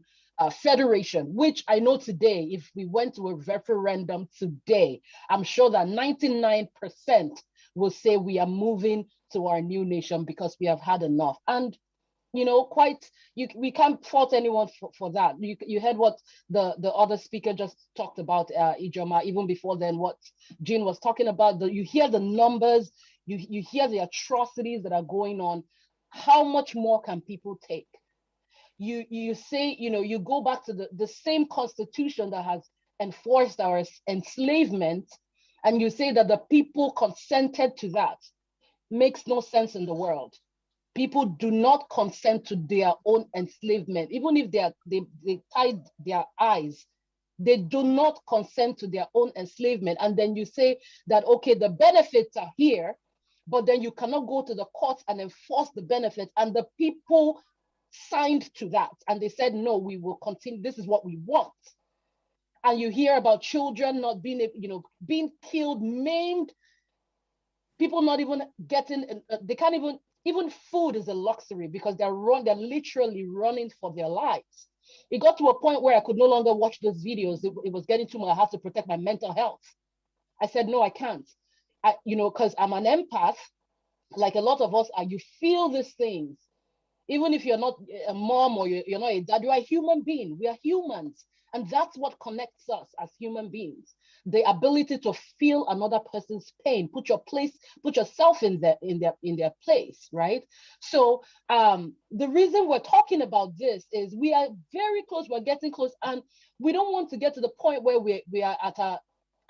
federation, which I know today, if we went to a referendum today, I'm sure that 99% will say we are moving to our new nation because we have had enough. And, you know, we can't fault anyone for that. You heard what the other speaker just talked about, Ijoma, even before then, what Jean was talking about. You hear the numbers, you hear the atrocities that are going on. How much more can people take? You say, you know, you go back to the same constitution that has enforced our enslavement, and you say that the people consented to that. Makes no sense in the world. People do not consent to their own enslavement. Even if they tied their eyes, they do not consent to their own enslavement. And then you say that, okay, the benefits are here, but then you cannot go to the courts and enforce the benefits. And the people signed to that, and they said, no, we will continue. This is what we want. And you hear about children not being, you know, being killed, maimed, people not even getting, they can't even food is a luxury because they're literally running for their lives. It got to a point where I could no longer watch those videos. It was getting too much. I had to protect my mental health. I said, no, I can't. You know, because I'm an empath, like a lot of us are. You feel these things. Even if you're not a mom or you're not a dad, you are a human being. We are humans. And that's what connects us as human beings. The ability to feel another person's pain, put yourself in their place, right? So the reason we're talking about this is we are very close, we're getting close, and we don't want to get to the point where we are at a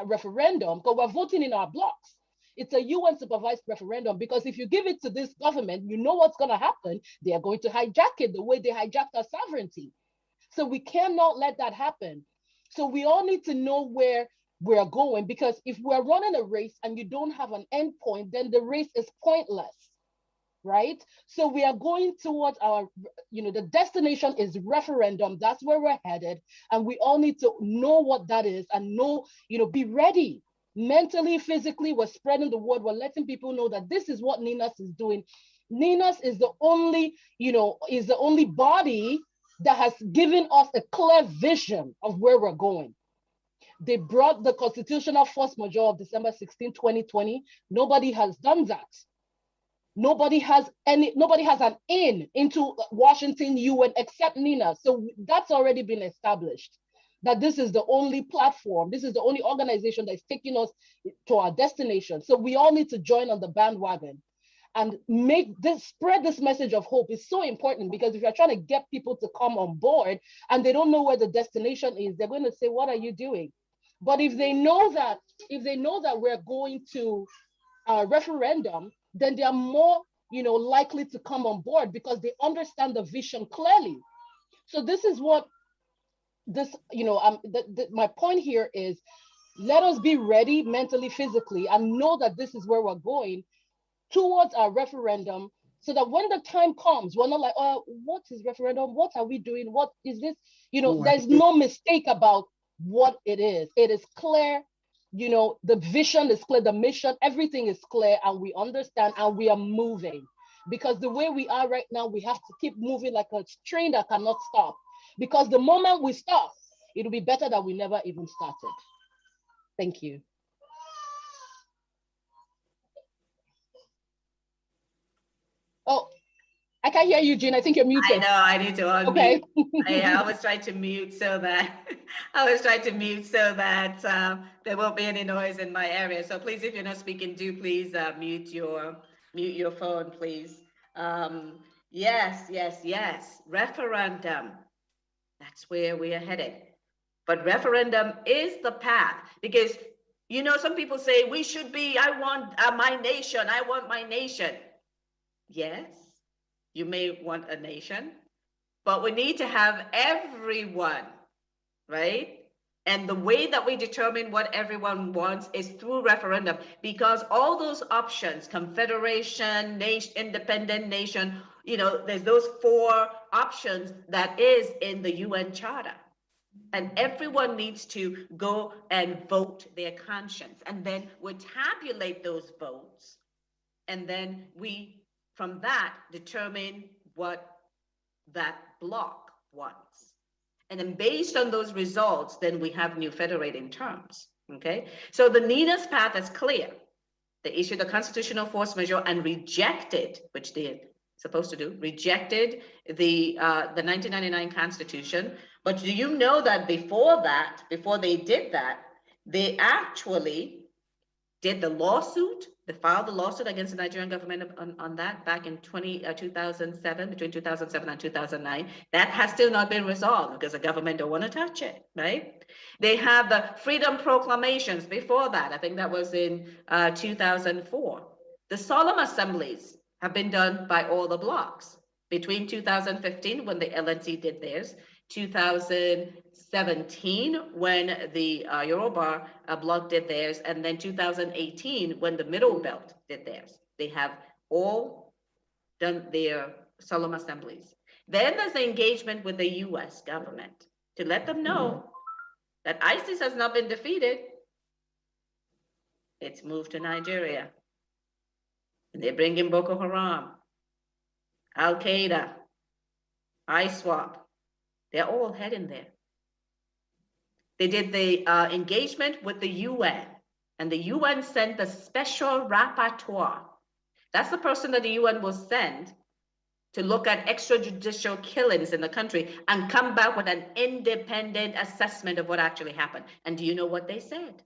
referendum, because we're voting in our blocks. It's a UN supervised referendum, because if you give it to this government, you know what's going to happen. They are going to hijack it the way they hijacked our sovereignty. So we cannot let that happen. So we all need to know where we're going, because if we're running a race and you don't have an end point, then the race is pointless, right? So we are going towards our, you know, the destination is referendum. That's where we're headed. And we all need to know what that is and know, you know, be ready. Mentally, physically, we're spreading the word. We're letting people know that this is what NINAS is doing. NINAS is the only, you know, is the only body that has given us a clear vision of where we're going. They brought the constitutional force majeure of December 16, 2020. Nobody has done that. Nobody has an in into Washington UN except NINAS. So that's already been established, that this is the only platform, this is the only organization that's taking us to our destination. So we all need to join on the bandwagon and spread this message of hope. Is so important, because if you're trying to get people to come on board and they don't know where the destination is, they're going to say, what are you doing? But if they know that we're going to a referendum, then they are more, likely to come on board, because they understand the vision clearly. So this is what my point here is, let us be ready mentally, physically, and know that this is where we're going towards our referendum, so that when the time comes, we're not like, oh, what is referendum? What are we doing? What is this? There's no mistake about what it is. It is clear. The vision is clear, the mission, everything is clear, and we understand, and we are moving. Because the way we are right now, we have to keep moving like a train that cannot stop. Because the moment we stop, it'll be better that we never even started. Thank you. Oh, I can't hear you, Jean. I think you're muted. I know, I need to unmute. Okay. I was trying to mute so that there won't be any noise in my area. So please, if you're not speaking, do please mute your phone, please. Yes. Referendum. That's where we are headed. But referendum is the path, because some people say we should be. I want my nation. I want my nation. Yes. You may want a nation, but we need to have everyone, right? And the way that we determine what everyone wants is through referendum, because all those options, confederation, nation, independent nation, there's those 4 options that is in the UN Charter. And everyone needs to go and vote their conscience. And then we tabulate those votes. And then we, from that, determine what that bloc wants. And then based on those results, then we have new federating terms, okay? So the NINAS path is clear. They issued a constitutional force majeure and rejected, which they're supposed to do, rejected the 1999 Constitution. But do you know that before they did that, they actually did the lawsuit. They filed the lawsuit against the Nigerian government on that back in 2007, between 2007 and 2009. That has still not been resolved because the government don't want to touch it, right? They have the freedom proclamations before that. I think that was in 2004. The solemn assemblies have been done by all the blocs between 2015 when the LNC did theirs, 2017 when the Yoruba bloc did theirs, and then 2018 when the Middle Belt did theirs. They have all done their solemn assemblies. Then there's the engagement with the US government to let them know that ISIS has not been defeated. It's moved to Nigeria. And they bring in Boko Haram, Al-Qaeda, ISWAP. They're all heading there. They did the engagement with the UN, and the UN sent the special rapporteur. That's the person that the UN will send to look at extrajudicial killings in the country and come back with an independent assessment of what actually happened. And do you know what they said?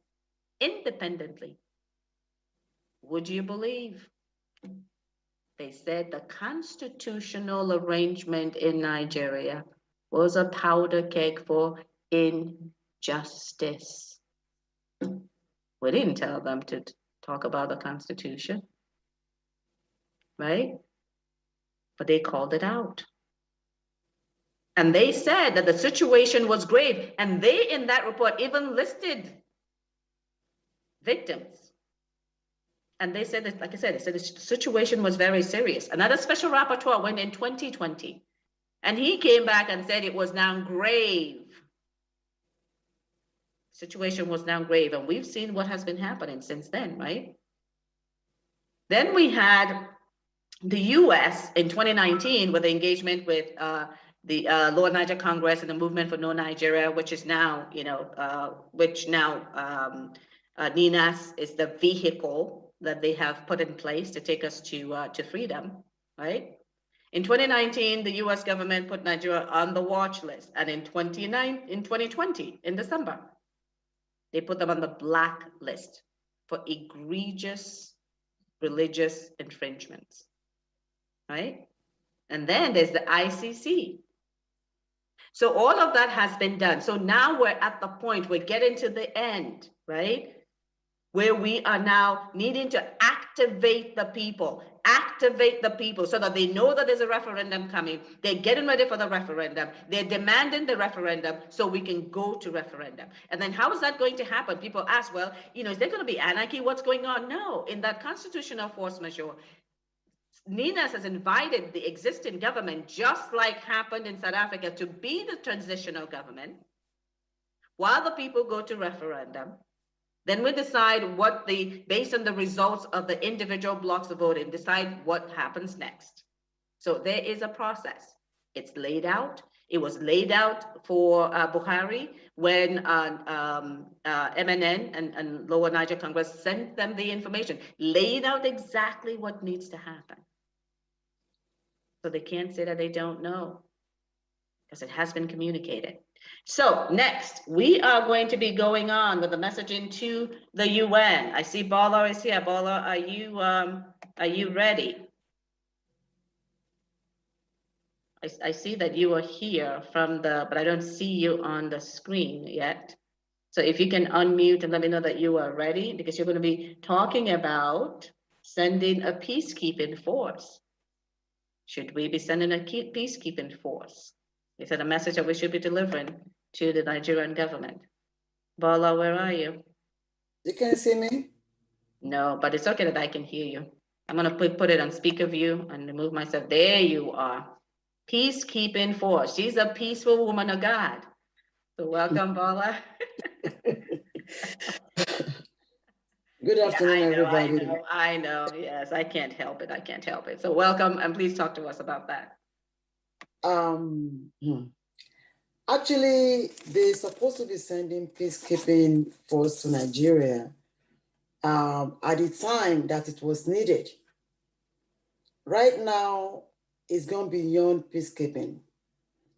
Independently. Would you believe? They said the constitutional arrangement in Nigeria was a powder keg for injustice. We didn't tell them to talk about the Constitution, right? But they called it out. And they said that the situation was grave. And they, in that report, even listed victims. And they said that, like I said, they said the situation was very serious. Another special rapporteur went in 2020. And he came back and said it was now grave. Situation was now grave. And we've seen what has been happening since then, right? Then we had the US in 2019 with the engagement with the Lower Niger Congress and the Movement for No Nigeria, which is now, NINAS is the vehicle that they have put in place to take us to freedom, right? In 2019, the US government put Nigeria on the watch list. And in 2020, in December, they put them on the black list for egregious religious infringements, right? And then there's the ICC. So all of that has been done. So now we're at the point, we're getting to the end, right? Where we are now needing to activate the people so that they know that there's a referendum coming. They're getting ready for the referendum. They're demanding the referendum so we can go to referendum. And then how is that going to happen? People ask, well, is there going to be anarchy? What's going on? No, in that constitutional force majeure, NINAS has invited the existing government, just like happened in South Africa, to be the transitional government while the people go to referendum. Then we decide based on the results of the individual blocks of voting, decide what happens next. So there is a process. It's laid out. It was laid out for Buhari when MNN and Lower Niger Congress sent them the information, laid out exactly what needs to happen. So they can't say that they don't know, because it has been communicated. So next, we are going to be going on with the messaging to the UN. I see Bala is here. Bala, are you ready? I see that you are here but I don't see you on the screen yet. So if you can unmute and let me know that you are ready, because you're going to be talking about sending a peacekeeping force. Should we be sending a peacekeeping force? Is that a message that we should be delivering to the Nigerian government? Bala, where are you? You can see me? No, but it's okay that I can hear you. I'm going to put it on speaker view and remove myself. There you are. Peacekeeping force. She's a peaceful woman of God. So welcome, Bala. Good afternoon, everybody. I know. Yes, I can't help it. So welcome, and please talk to us about that. Actually, they're supposed to be sending peacekeeping force to Nigeria at the time that it was needed. Right now, it's gone beyond peacekeeping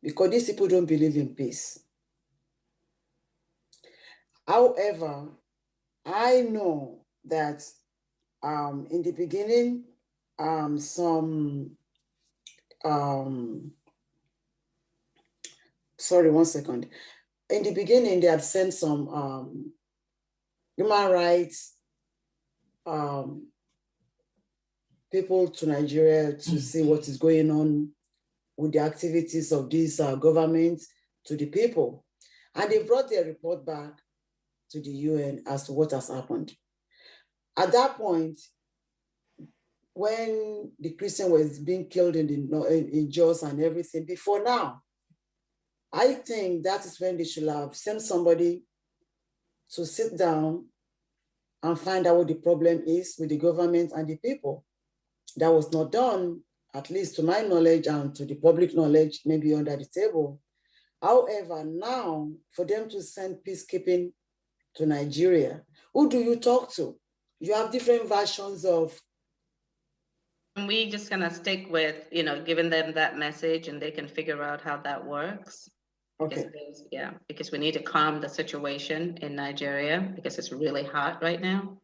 because these people don't believe in peace. However, I know that in the beginning, sorry, 1 second. In the beginning, they had sent some human rights people to Nigeria to see what is going on with the activities of this government to the people. And they brought their report back to the UN as to what has happened. At that point, when the Christian was being killed in Jos and everything, before now, I think that is when they should have sent somebody to sit down and find out what the problem is with the government and the people. That was not done, at least to my knowledge and to the public knowledge, maybe under the table. However, now for them to send peacekeeping to Nigeria, who do you talk to? You have different versions of. We just gonna stick with, giving them that message and they can figure out how that works. Okay. Because we need to calm the situation in Nigeria because it's really hot right now.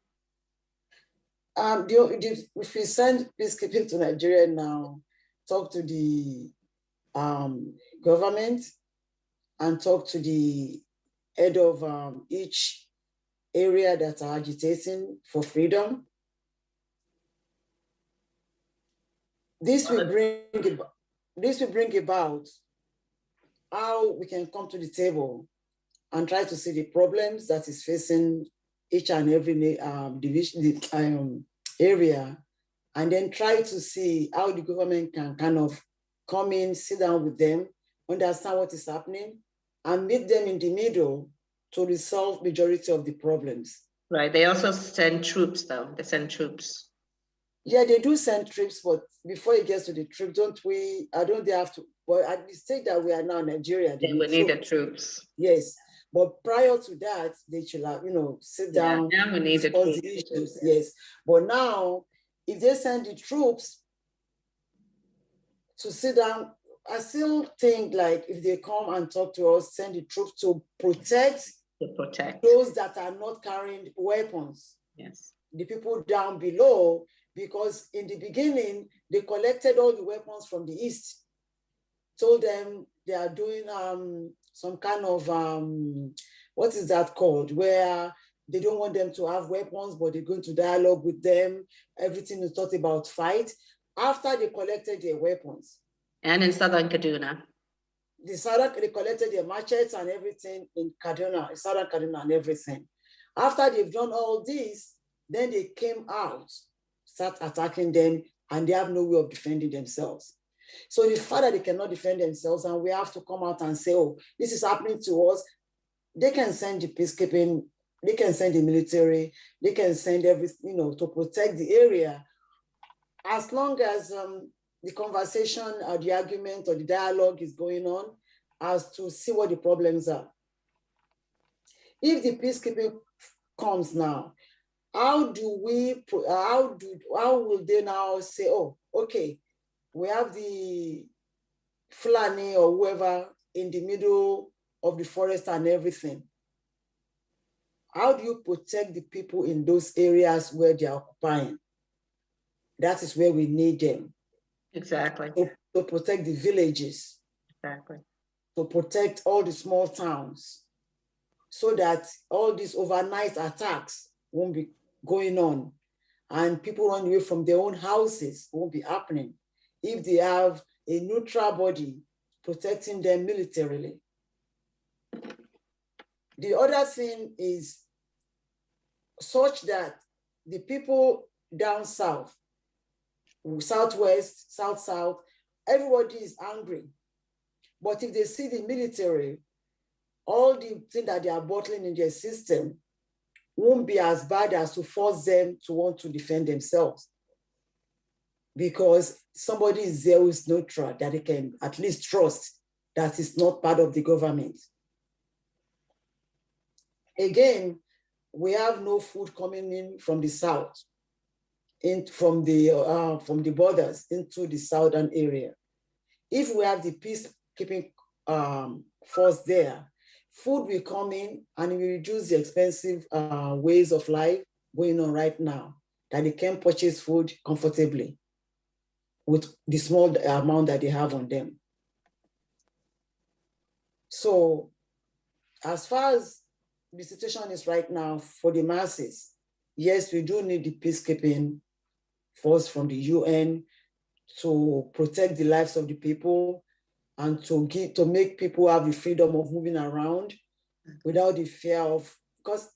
If we send peacekeeping to Nigeria now, talk to the government and talk to the head of each area that are agitating for freedom. This will bring about how we can come to the table and try to see the problems that is facing each and every area, and then try to see how the government can kind of come in, sit down with them, understand what is happening, and meet them in the middle to resolve majority of the problems. Right. They also send troops, though. They send troops. Yeah, they do send trips, but before it gets to the trip, I don't they have to, but at the stage that we are now in Nigeria, they Then we need need the troops. troops. Yes, but prior to that, they should have, sit down, Yeah, now we need the discuss troops. the issues, yes. But now, if they send the troops to sit down, I still think like if they come and talk to us, send the troops to protect those that are not carrying weapons. Yes. The people down below, because in the beginning, they collected all the weapons from the East, told them they are doing some kind of, what is that called? Where they don't want them to have weapons, but they're going to dialogue with them. Everything is thought about fight. After they collected their weapons. And in southern Kaduna. They collected their machetes and everything in Kaduna, southern Kaduna and everything. After they've done all this, then they came out, start attacking them, and they have no way of defending themselves. So the fact that they cannot defend themselves and we have to come out and say, oh, this is happening to us, they can send the peacekeeping, they can send the military, they can send everything, to protect the area. As long as the conversation or the argument or the dialogue is going on as to see what the problems are. If the peacekeeping comes now, how will they now say, oh, okay, we have the Fulani or whoever in the middle of the forest and everything. How do you protect the people in those areas where they are occupying? That is where we need them. Exactly. To protect the villages. Exactly. To protect all the small towns so that all these overnight attacks won't be going on and people run away from their own houses won't be happening if they have a neutral body protecting them militarily. The other thing is such that the people down south, southwest, south, everybody is angry. But if they see the military, all the things that they are bottling in their system won't be as bad as to force them to want to defend themselves. Because somebody is there who is neutral, that they can at least trust that is not part of the government. Again, we have no food coming in from the south, from the borders into the southern area. If we have the peacekeeping force there, food will come in and it will reduce the expensive ways of life going on right now, that they can purchase food comfortably with the small amount that they have on them. So as far as the situation is right now for the masses, yes, we do need the peacekeeping force from the UN to protect the lives of the people and to make people have the freedom of moving around without the fear of, because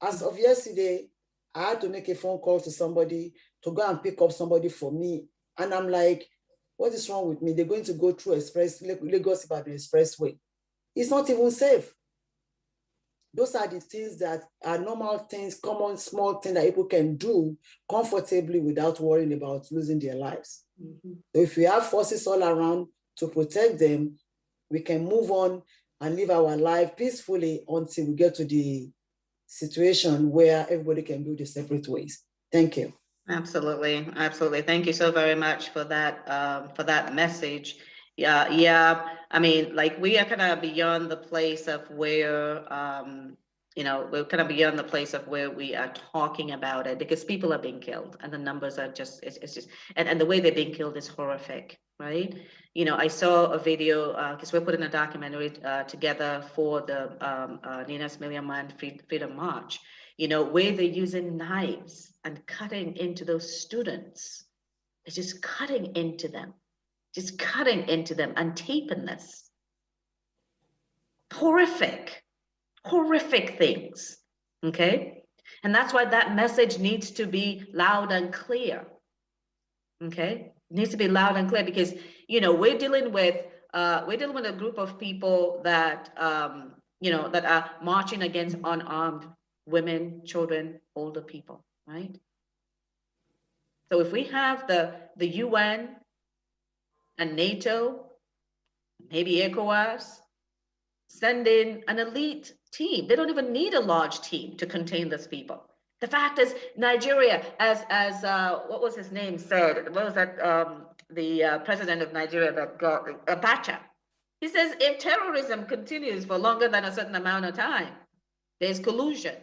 as of yesterday, I had to make a phone call to somebody to go and pick up somebody for me. And I'm like, what is wrong with me? They're going to go through Lagos-Ibadan Expressway. It's not even safe. Those are the things that are normal things, common small things that people can do comfortably without worrying about losing their lives. Mm-hmm. So if we have forces all around to protect them, we can move on and live our life peacefully until we get to the situation where everybody can build their separate ways. Thank you. Absolutely, absolutely. Thank you so very much for that message. Yeah. I mean, like we are kind of beyond the place of where, we're kind of beyond the place of where we are talking about it because people are being killed and the numbers are just, it's just, and the way they're being killed is horrific, right? I saw a video because we're putting a documentary together for the NINAS Million Man Freedom March, where they're using knives and cutting into those students. It's just cutting into them and taping this. Horrific things, okay? And that's why that message needs to be loud and clear, okay? It needs to be loud and clear because, we're dealing with a group of people that, that are marching against unarmed women, children, older people, right? So if we have the UN and NATO, maybe ECOWAS, send in an elite team. They don't even need a large team to contain these people. The fact is, Nigeria, as what was his name said, what was that, the president of Nigeria that got, Abacha, he says, if terrorism continues for longer than a certain amount of time, there's collusion.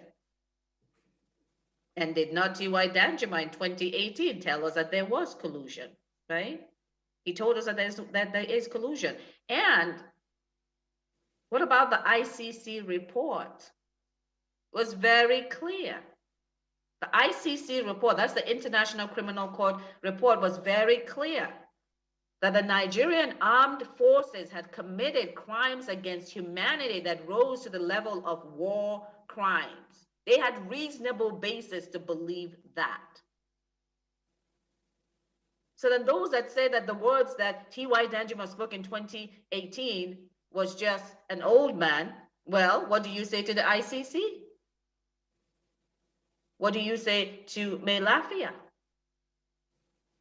And did not T.Y. Danjuma in 2018 tell us that there was collusion, right? He told us that there is collusion. And what about the ICC report? It was very clear. The ICC report, that's the International Criminal Court report, was very clear that the Nigerian armed forces had committed crimes against humanity that rose to the level of war crimes. They had reasonable basis to believe that. So then those that say that the words that T.Y. Danjuma spoke in 2018 was just an old man, well, what do you say to the ICC? What do you say to Melafia?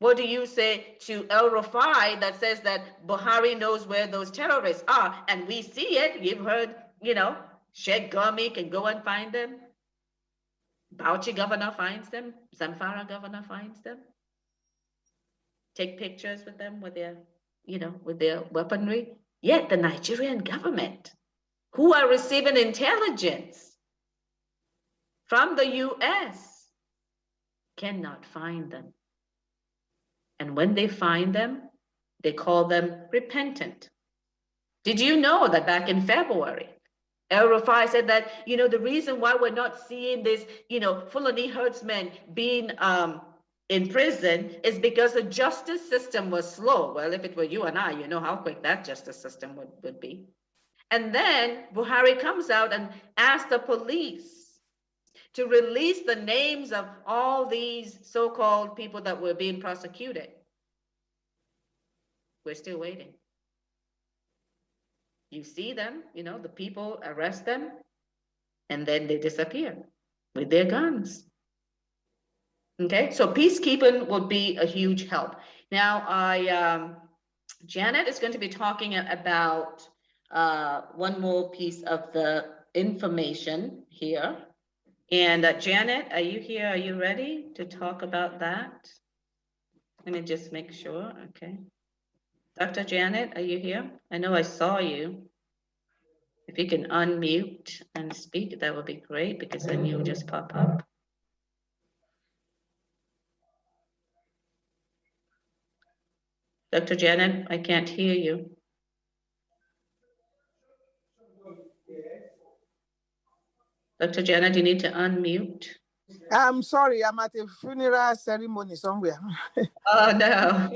What do you say to El Rufai that says that Buhari knows where those terrorists are? And we see it. You've heard, Sheikh Gumi can go and find them. Bauchi governor finds them. Zamfara governor finds them. Take pictures with them with their, with their weaponry. Yet the Nigerian government, who are receiving intelligence from the US, cannot find them. And when they find them, they call them repentant. Did you know that back in February, El Rufai said that, the reason why we're not seeing this, Fulani herdsmen being in prison is because the justice system was slow. Well, if it were you and I, you know how quick that justice system would be. And then Buhari comes out and asks the police to release the names of all these so-called people that were being prosecuted. We're still waiting. You see them, the people arrest them, and then they disappear with their guns. Okay, so peacekeeping would be a huge help. Now, Janet is going to be talking about one more piece of the information here. And Janet, are you here? Are you ready to talk about that? Let me just make sure. Okay. Dr. Janet, are you here? I know I saw you. If you can unmute and speak, that would be great, because then you'll just pop up. Dr. Janet, I can't hear you. Dr. Janet, you need to unmute. I'm sorry, I'm at a funeral ceremony somewhere. Oh, no.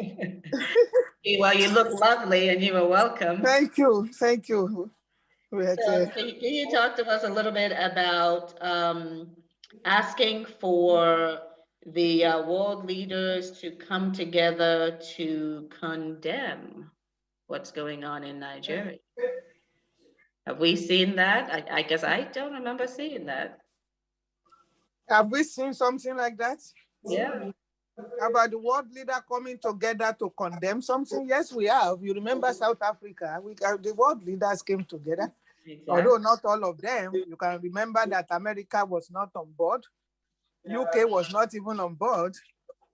Well, you look lovely and you are welcome. Thank you, thank you. So, can you talk to us a little bit about asking for the world leaders to come together to condemn what's going on in Nigeria? Have we seen that? I guess I don't remember seeing that. Have we seen something like that? Yeah. About the world leader coming together to condemn something? Yes, we have. You remember South Africa? The world leaders came together. Exactly. Although not all of them. You can remember that America was not on board. UK was not even on board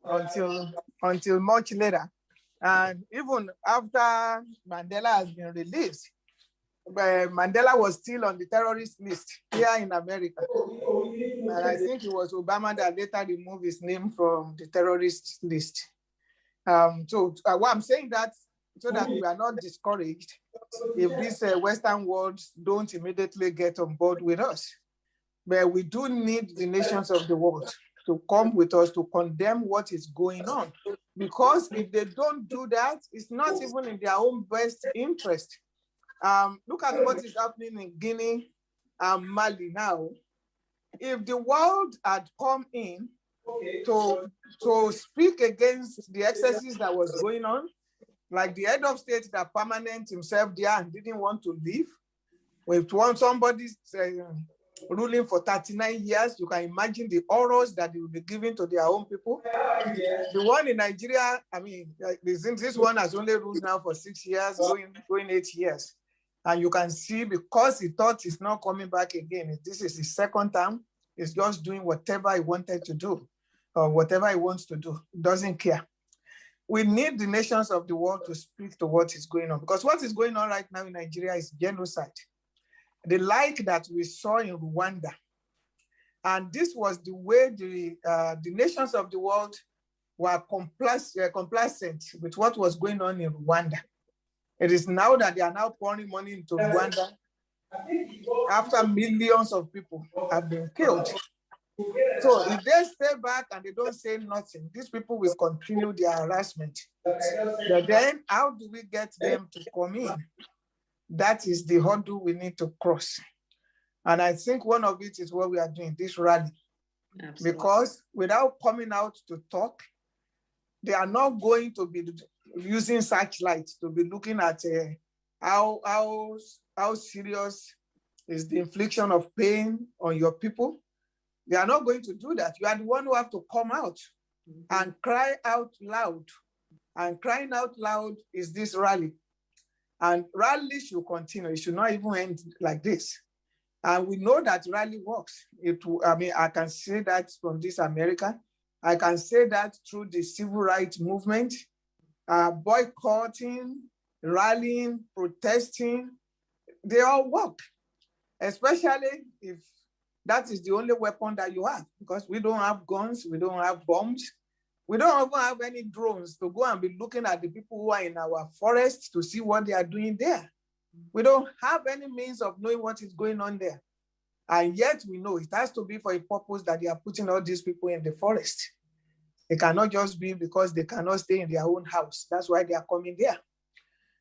until much later. And even after Mandela has been released, Mandela was still on the terrorist list here in America. And I think it was Obama that later removed his name from the terrorist list. So what I'm saying that so that we are not discouraged if this Western world don't immediately get on board with us. But we do need the nations of the world to come with us to condemn what is going on. Because if they don't do that, it's not even in their own best interest. Look at what is happening in Guinea and Mali now. If the world had come in to speak against the excesses that was going on, like the head of state that permanent himself there and didn't want to leave, if somebody ruling for 39 years. You can imagine the horrors that they will be giving to their own people. The one in Nigeria, I mean, this one has only ruled now for 6 years, going 8 years. And you can see, because he thought he's not coming back again, this is his second term, he's just doing whatever he wanted to do, or whatever he wants to do, doesn't care. We need the nations of the world to speak to what is going on, because what is going on right now in Nigeria is genocide. The like that we saw in Rwanda. And this was the way the nations of the world were complacent with what was going on in Rwanda. It is now that they are now pouring money into Rwanda after millions of people have been killed. So if they stay back and they don't say nothing, these people will continue their harassment. But then how do we get them to come in? That is the hurdle we need to cross. And I think one of it is what we are doing, this rally. Absolutely. Because without coming out to talk, they are not going to be using searchlights to be looking at how serious is the infliction of pain on your people. They are not going to do that. You are the one who have to come out and cry out loud. And crying out loud is this rally. And rally should continue. It should not even end like this. And we know that rally works. I can say that from this America. I can say that through the civil rights movement, boycotting, rallying, protesting, they all work. Especially if that is the only weapon that you have, because we don't have guns, we don't have bombs, we don't even have any drones to go and be looking at the people who are in our forests to see what they are doing there. We don't have any means of knowing what is going on there. And yet we know it has to be for a purpose that they are putting all these people in the forest. It cannot just be because they cannot stay in their own house. That's why they are coming there.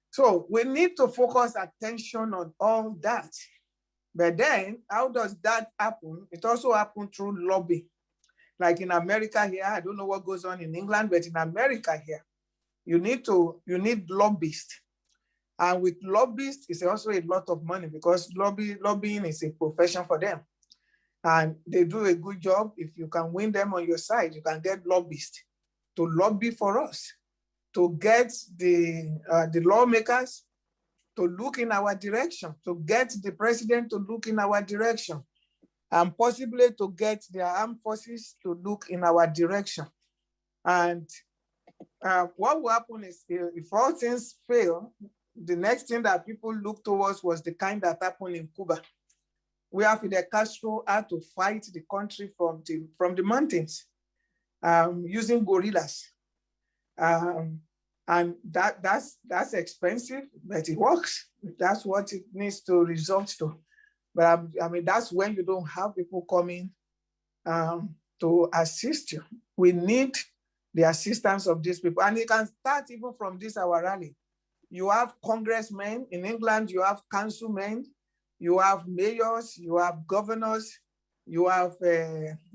So we need to focus attention on all that. But then, how does that happen? It also happens through lobby. Like in America here, I don't know what goes on in England, but in America here, you need lobbyists. And with lobbyists, it's also a lot of money, because lobbying is a profession for them. And they do a good job. If you can win them on your side, you can get lobbyists to lobby for us, to get the lawmakers to look in our direction, to get the president to look in our direction, and possibly to get the armed forces to look in our direction. And what will happen is, if all things fail, the next thing that people look towards was the kind that happened in Cuba, where Fidel Castro had to fight the country from the mountains using guerrillas. And that's expensive, but it works. That's what it needs to result to. But I mean, that's when you don't have people coming to assist you. We need the assistance of these people. And you can start even from this, our rally. You have congressmen in England, you have councilmen, you have mayors, you have governors, you have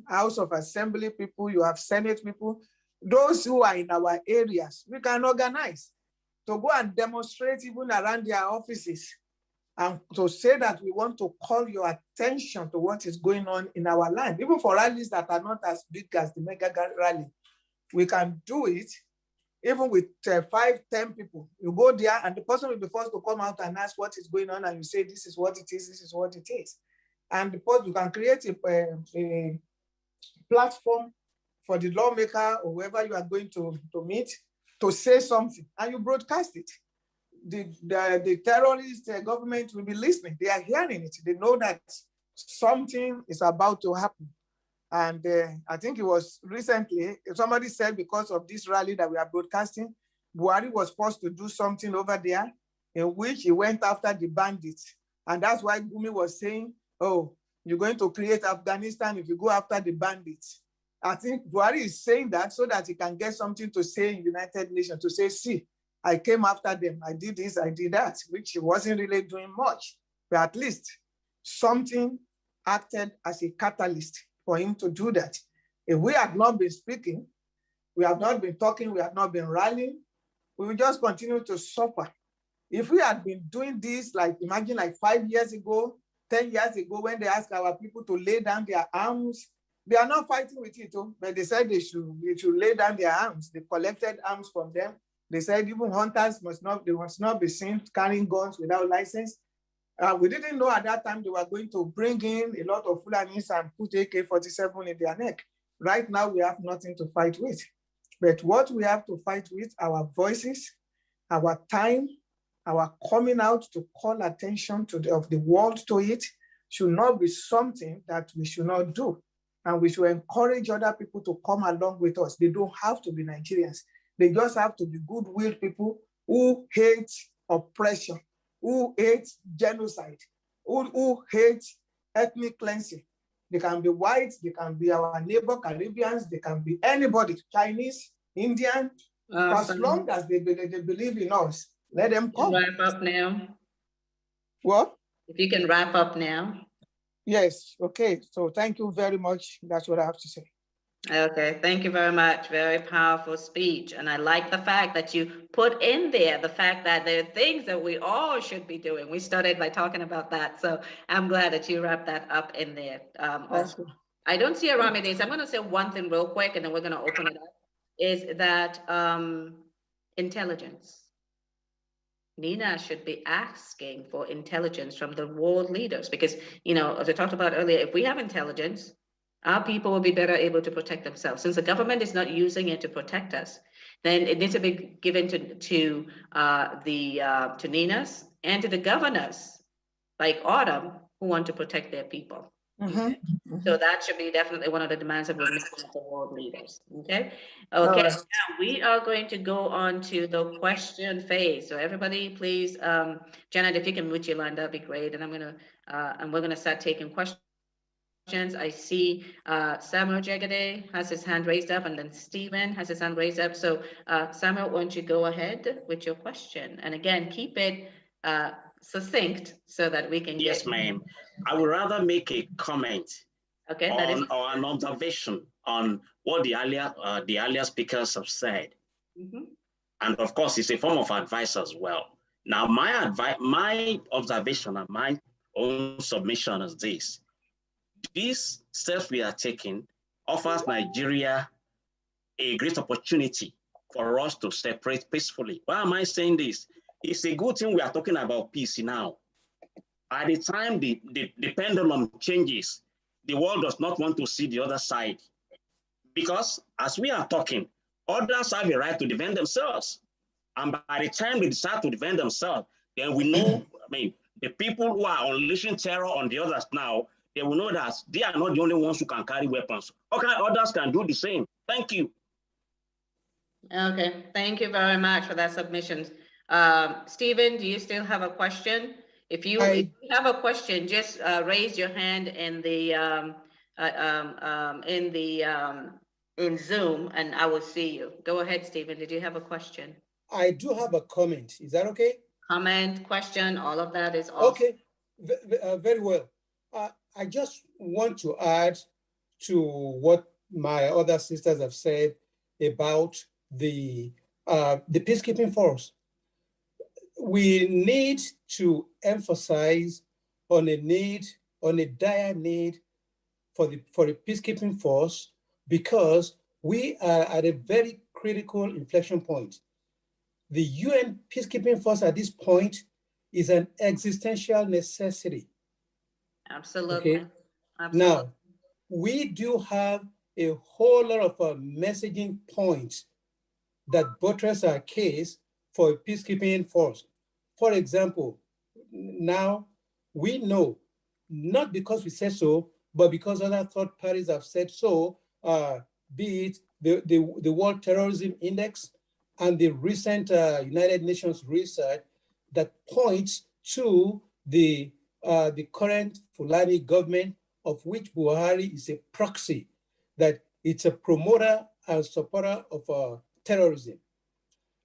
House of Assembly people, you have Senate people. Those who are in our areas, we can organize to go and demonstrate even around their offices, and to say that we want to call your attention to what is going on in our land. Even for rallies that are not as big as the mega rally, we can do it even with 5, 10 people. You go there and the person will be forced to come out and ask what is going on, and you say, this is what it is, this is what it is. And you can create a platform for the lawmaker or whoever you are going to meet to say something, and you broadcast it. The terrorist government will be listening. They are hearing it. They know that something is about to happen. And I think it was recently, somebody said because of this rally that we are broadcasting, Buhari was forced to do something over there in which he went after the bandits. And that's why Gumi was saying, oh, you're going to create Afghanistan if you go after the bandits. I think Buhari is saying that so that he can get something to say in United Nations, to say, see, I came after them, I did this, I did that, which he wasn't really doing much. But at least something acted as a catalyst for him to do that. If we had not been speaking, we have not been talking, we have not been rallying, we will just continue to suffer. If we had been doing this, like imagine like 5 years ago, 10 years ago, when they asked our people to lay down their arms, they are not fighting with it, but they said they should lay down their arms. They collected arms from them. They said even hunters must not be seen carrying guns without license. We didn't know at that time they were going to bring in a lot of Fulanis and put AK-47 in their neck. Right now, we have nothing to fight with. But what we have to fight with, our voices, our time, our coming out to call attention of the world to it, should not be something that we should not do. And we should encourage other people to come along with us. They don't have to be Nigerians. They just have to be good-willed people who hate oppression, who hate genocide, who hate ethnic cleansing. They can be white, they can be our neighbor Caribbeans, they can be anybody, Chinese, Indian, as long as they believe in us, let them come. Wrap up now. What? If you can wrap up now. Yes, okay, so thank you very much. That's what I have to say. Okay, thank you very much. Very powerful speech. And I like the fact that you put in there the fact that there are things that we all should be doing. We started by talking about that. So I'm glad that you wrapped that up in there. Also, I don't see Aramide. So I'm going to say one thing real quick and then we're going to open it up. Is that intelligence. NINAS should be asking for intelligence from the world leaders because, you know, as I talked about earlier, if we have intelligence, our people will be better able to protect themselves. Since the government is not using it to protect us, then it needs to be given to NINAS and to the governors, like Autumn, who want to protect their people. Okay? So that should be definitely one of the demands that we're making of the world leaders. Okay. Okay. Now we are going to go on to the question phase. So everybody, please, Janet, if you can mute your line, that'd be great. And we're gonna start taking questions. I see Samuel Jagade has his hand raised up, and then Stephen has his hand raised up. So Samuel, why don't you go ahead with your question? And again, keep it succinct so that we can Yes, ma'am. I would rather make a comment or an observation on what the earlier speakers have said. And of course, it's a form of advice as well. Now, my observation and my own submission is this. These steps we are taking offers Nigeria a great opportunity for us to separate peacefully. Why am I saying this? It's a good thing we are talking about peace now. By the time the pendulum changes, the world does not want to see the other side. Because as we are talking, others have a right to defend themselves. And by the time they decide to defend themselves, then we know, the people who are unleashing terror on the others now, they will know that they are not the only ones who can carry weapons. Okay, others can do the same. Thank you. Okay, thank you very much for that submission. Stephen, do you still have a question? If you have a question, just raise your hand in Zoom, and I will see you. Go ahead, Stephen. Did you have a question? I do have a comment. Is that okay? Comment, question, all of that is awesome. Okay, very well. I just want to add to what my other sisters have said about the peacekeeping force. We need to emphasize on a dire need for the peacekeeping force because we are at a very critical inflection point. The UN peacekeeping force at this point is an existential necessity. Absolutely. Okay? Absolutely. Now, we do have a whole lot of messaging points that buttress our case for a peacekeeping force. For example, now we know, not because we said so, but because other third parties have said so, be it the World Terrorism Index and the recent United Nations research that points to the current Fulani government, of which Buhari is a proxy, that it's a promoter and supporter of terrorism.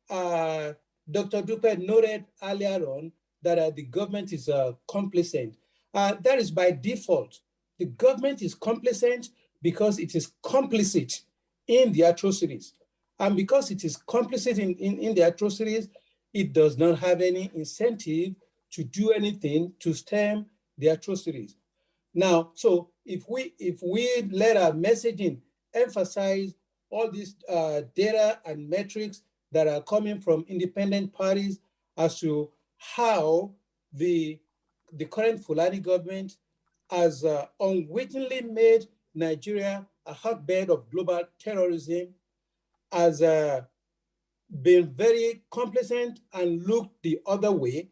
Dr. Dupe noted earlier on that the government is complicit. That is by default. The government is complicit because it is complicit in the atrocities. And because it is complicit in the atrocities, it does not have any incentive to do anything to stem the atrocities. Now, so if we let our messaging emphasize all these data and metrics that are coming from independent parties as to how the current Fulani government has unwittingly made Nigeria a hotbed of global terrorism, has been very complacent and looked the other way,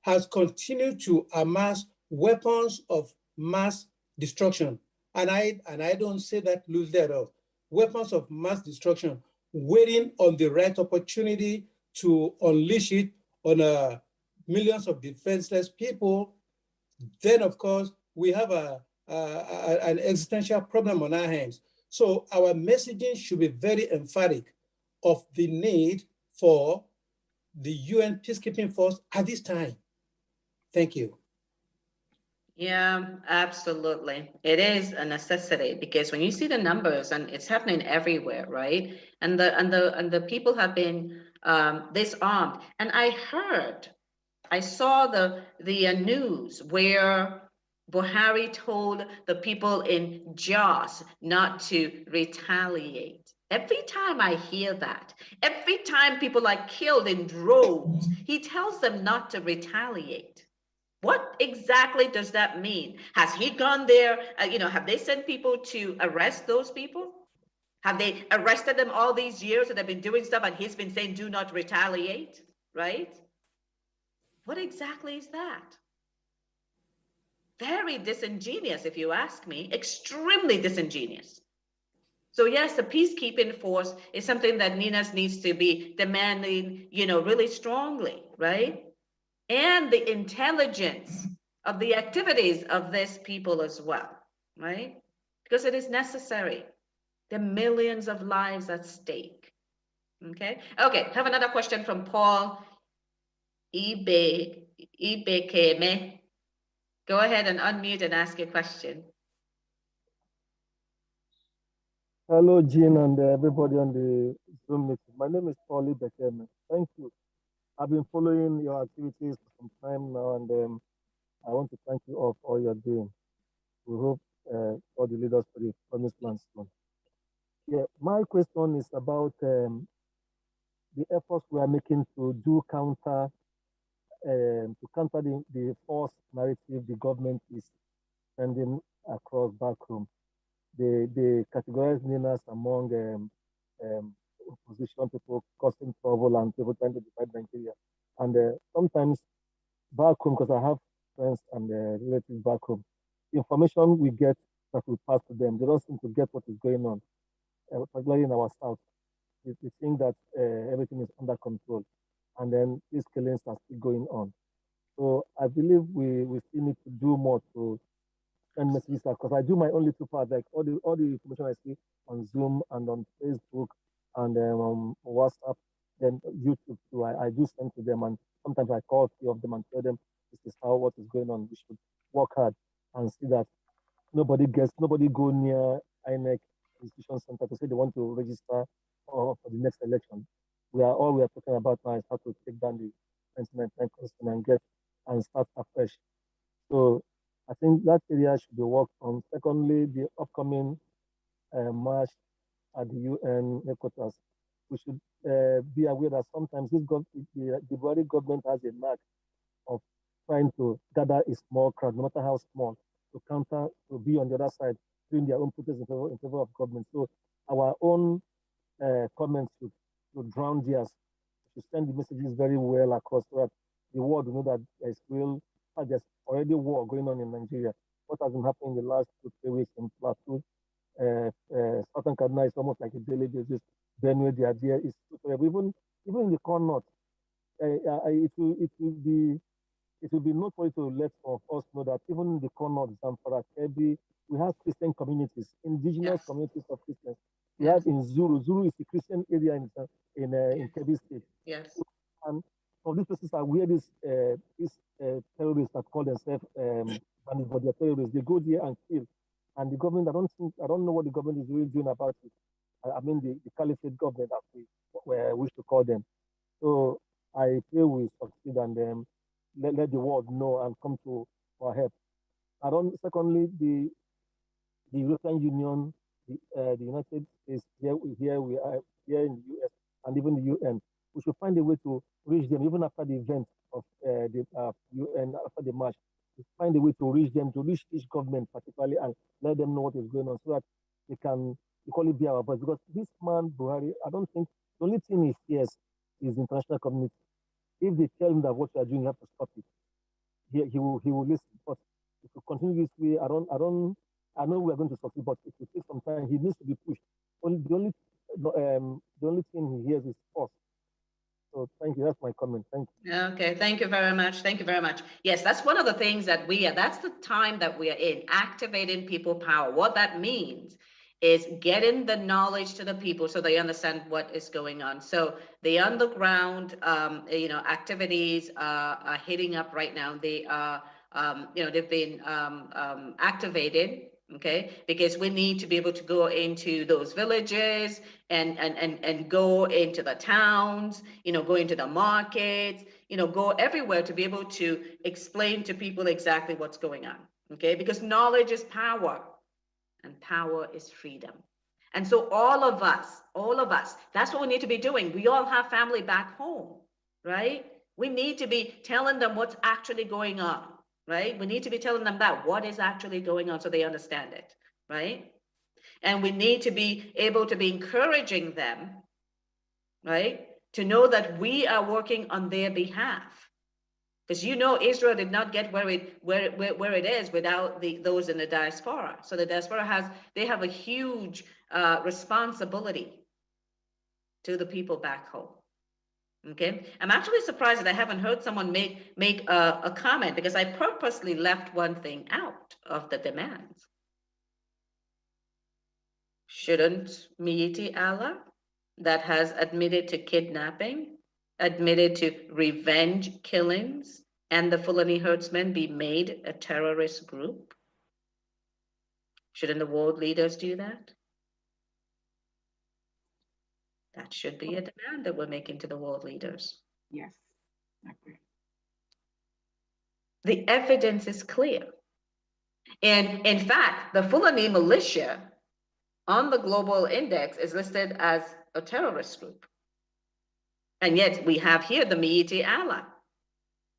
has continued to amass weapons of mass destruction. And I don't say that loosely at all. Weapons of mass destruction, waiting on the right opportunity to unleash it on millions of defenseless people. Then, of course, we have an existential problem on our hands. So our messaging should be very emphatic of the need for the UN peacekeeping force at this time. Thank you. Yeah, absolutely. It is a necessity because when you see the numbers, and it's happening everywhere, right? And the people have been disarmed. And I saw the news where Buhari told the people in Jos not to retaliate. Every time I hear that, every time people are killed in droves, he tells them not to retaliate. What exactly does that mean? Has he gone there? Have they sent people to arrest those people? Have they arrested them all these years that they've been doing stuff and he's been saying, do not retaliate, right? What exactly is that? Very disingenuous, if you ask me, extremely disingenuous. So yes, the peacekeeping force is something that NINAS needs to be demanding, really strongly, right? And the intelligence of the activities of these people as well, right? Because it is necessary. There are millions of lives at stake. Okay, have another question from Paul Ibekeme. Go ahead and unmute and ask your question. Hello, Jean, and everybody on the Zoom meeting. My name is Paul Ibekeme. Thank you. I've been following your activities for some time now, and I want to thank you all for all you're doing. We hope all the leaders for the promised land soon. Yeah, my question is about the efforts we are making to counter the false narrative the government is sending across backroom. They categorize NINAS among opposition people causing trouble and people trying to divide Nigeria. And sometimes back home, because I have friends and relatives back home, the information we get that we pass to them, they don't seem to get what is going on, particularly in our south. We think that everything is under control, and then these killings are still going on. So I believe we still need to do more to send messages, because I do my own little part, like all the information I see on Zoom and on Facebook and on WhatsApp, then YouTube too. I do send to them, and sometimes I call a few of them and tell them this is what is going on. We should work hard and see that nobody go near INEC institution center to say they want to register for the next election. All we are talking about now is how to take down the 1999 constitution and start afresh. So I think that area should be worked on. Secondly, the upcoming march at the UN headquarters, we should be aware that sometimes the Buhari government has a knack of trying to gather a small crowd, no matter how small, to be on the other side, doing their own protest in favor of government. So our own comments should drown theirs. We should send the messages very well across so that the world will know that there's already war going on in Nigeria. What has been happening in the last 2-3 weeks in Plateau, Southern Kaduna is almost like a daily basis. Benue, the idea is even in the Corn North. It will be not for you to let us know that even in the Corn North, Zamfara, Kebbi, we have Christian communities, indigenous communities of Christians. We have in Zuru. Zuru is a Christian area in Kebbi State. Yes. And some of these places are where these terrorists that call themselves but they're terrorists. They go there and kill. And the government, I don't know what the government is really doing about it. I mean the caliphate government that we wish to call them. So I pray we succeed and let the world know and come to our help. Secondly, the European Union, the United States, here we are, here in the US, and even the UN. We should find a way to reach them, even after the event of the UN, after the march. We find a way to reach them, to reach each government particularly, and let them know what is going on, so that they can equally be our voice. Because this man, Buhari, I don't think the only thing he fears is the international community. If they tell him that what you are doing, you have to stop it, he will listen. But if you continue this way, I know we are going to succeed, but it will take some time. He needs to be pushed. The only thing he hears is force. So thank you. That's my comment. Thank you. Okay, thank you very much. Thank you very much. Yes, that's one of the things that that's the time that we are in, activating people power. What that means is getting the knowledge to the people so they understand what is going on. So the underground, activities are hitting up right now. They are, they've been activated. Okay, because we need to be able to go into those villages and go into the towns, go into the markets, go everywhere to be able to explain to people exactly what's going on. Okay, because knowledge is power and power is freedom. And so all of us, that's what we need to be doing. We all have family back home, right? We need to be telling them what's actually going on. Right? We need to be telling them that what is actually going on so they understand it, right? And we need to be able to be encouraging them, right? To know that we are working on their behalf. Because Israel did not get where it is without those in the diaspora. So the diaspora have a huge responsibility to the people back home. Okay, I'm actually surprised that I haven't heard someone make a comment, because I purposely left one thing out of the demands. Shouldn't Mieti Allah, that has admitted to kidnapping, admitted to revenge killings, and the Fulani herdsmen be made a terrorist group? Shouldn't the world leaders do that? That should be a demand that we're making to the world leaders. Yes, I agree. The evidence is clear. And in fact, the Fulani militia on the global index is listed as a terrorist group. And yet we have here the Mieti Allah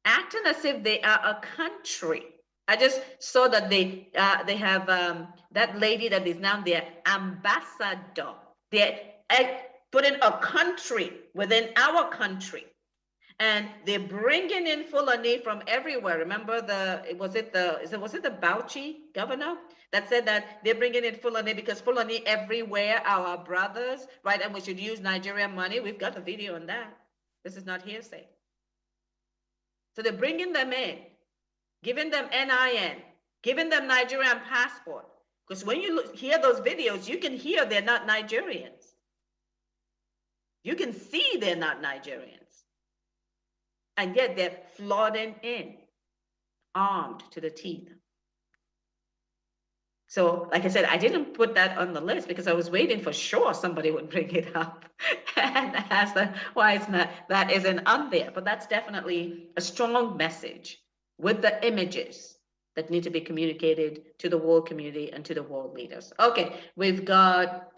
acting as if they are a country. I just saw that they have that lady that is now their ambassador. They're putting a country within our country. And they're bringing in Fulani from everywhere. Remember was it the Bauchi governor that said that they're bringing in Fulani because Fulani everywhere are our brothers, right? And we should use Nigerian money. We've got a video on that. This is not hearsay. So they're bringing them in, giving them NIN, giving them Nigerian passport. Because when you hear those videos, you can hear they're not Nigerians. You can see they're not Nigerians. And yet they're flooding in, armed to the teeth. So, like I said, I didn't put that on the list because I was waiting for sure somebody would bring it up and ask why that isn't on there. But that's definitely a strong message with the images that need to be communicated to the world community and to the world leaders. Okay, we've got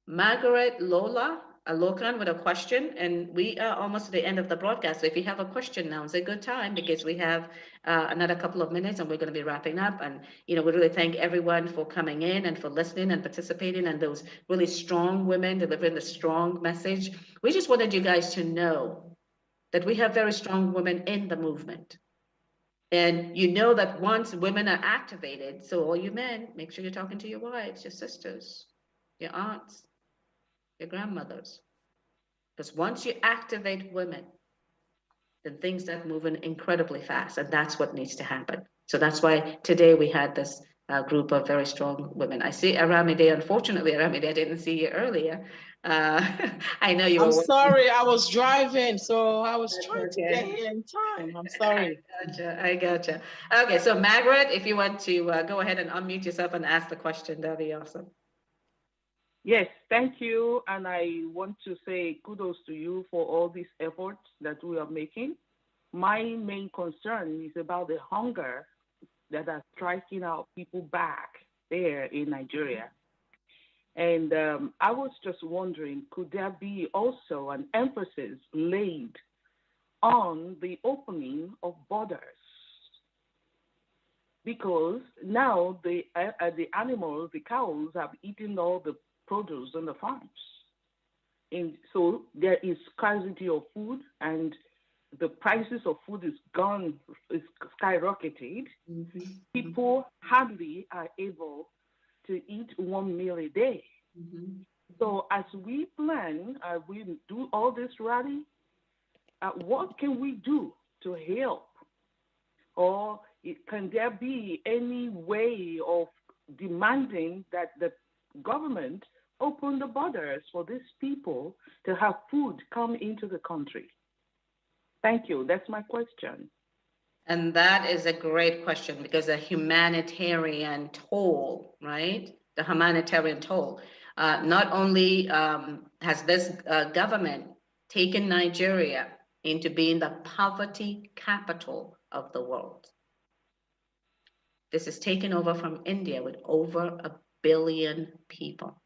Margaret Lola Alokan with a question, and we are almost at the end of the broadcast. So if you have a question now, it's a good time because we have another couple of minutes and we're going to be wrapping up. And, we really thank everyone for coming in and for listening and participating, and those really strong women delivering the strong message. We just wanted you guys to know that we have very strong women in the movement. And that once women are activated, so all you men, make sure you're talking to your wives, your sisters, your aunts, your grandmothers. Because once you activate women, then things start moving incredibly fast, and that's what needs to happen. So that's why today we had this group of very strong women. I see Aramide. Unfortunately, Aramide, I didn't see you earlier. I know you were. I'm sorry, I was driving, so I was trying to get here in time. I'm sorry. I gotcha. Okay, so Margaret, if you want to go ahead and unmute yourself and ask the question, that'd be awesome. Yes, thank you. And I want to say kudos to you for all these efforts that we are making. My main concern is about the hunger that are striking our people back there in Nigeria. And I was just wondering, could there be also an emphasis laid on the opening of borders? Because now the animals, the cows, have eaten all the produce on the farms. And so there is scarcity of food, and the prices of food is skyrocketed. Mm-hmm. People hardly are able to eat one meal a day. Mm-hmm. So as we plan, we do all this rally, what can we do to help? Or can there be any way of demanding that the government open the borders for these people to have food come into the country? Thank you. That's my question. And that is a great question, because the humanitarian toll, right? The humanitarian toll. Not only has this government taken Nigeria into being the poverty capital of the world. This is taken over from India with over 1 billion people.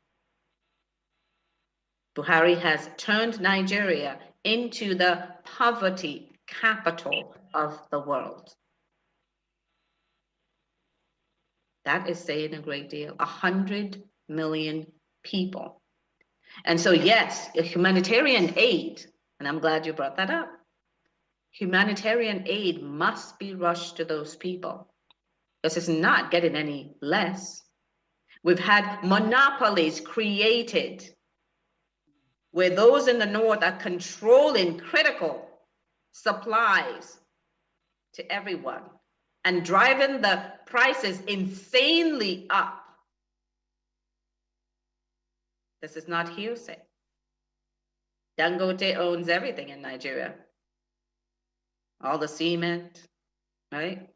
Buhari has turned Nigeria into the poverty capital of the world. That is saying a great deal. 100 million people. And so, yes, humanitarian aid, and I'm glad you brought that up. Humanitarian aid must be rushed to those people, because it's not getting any less. We've had monopolies created where those in the north are controlling critical supplies to everyone and driving the prices insanely up. This is not hearsay. Dangote owns everything in Nigeria. All the cement, right?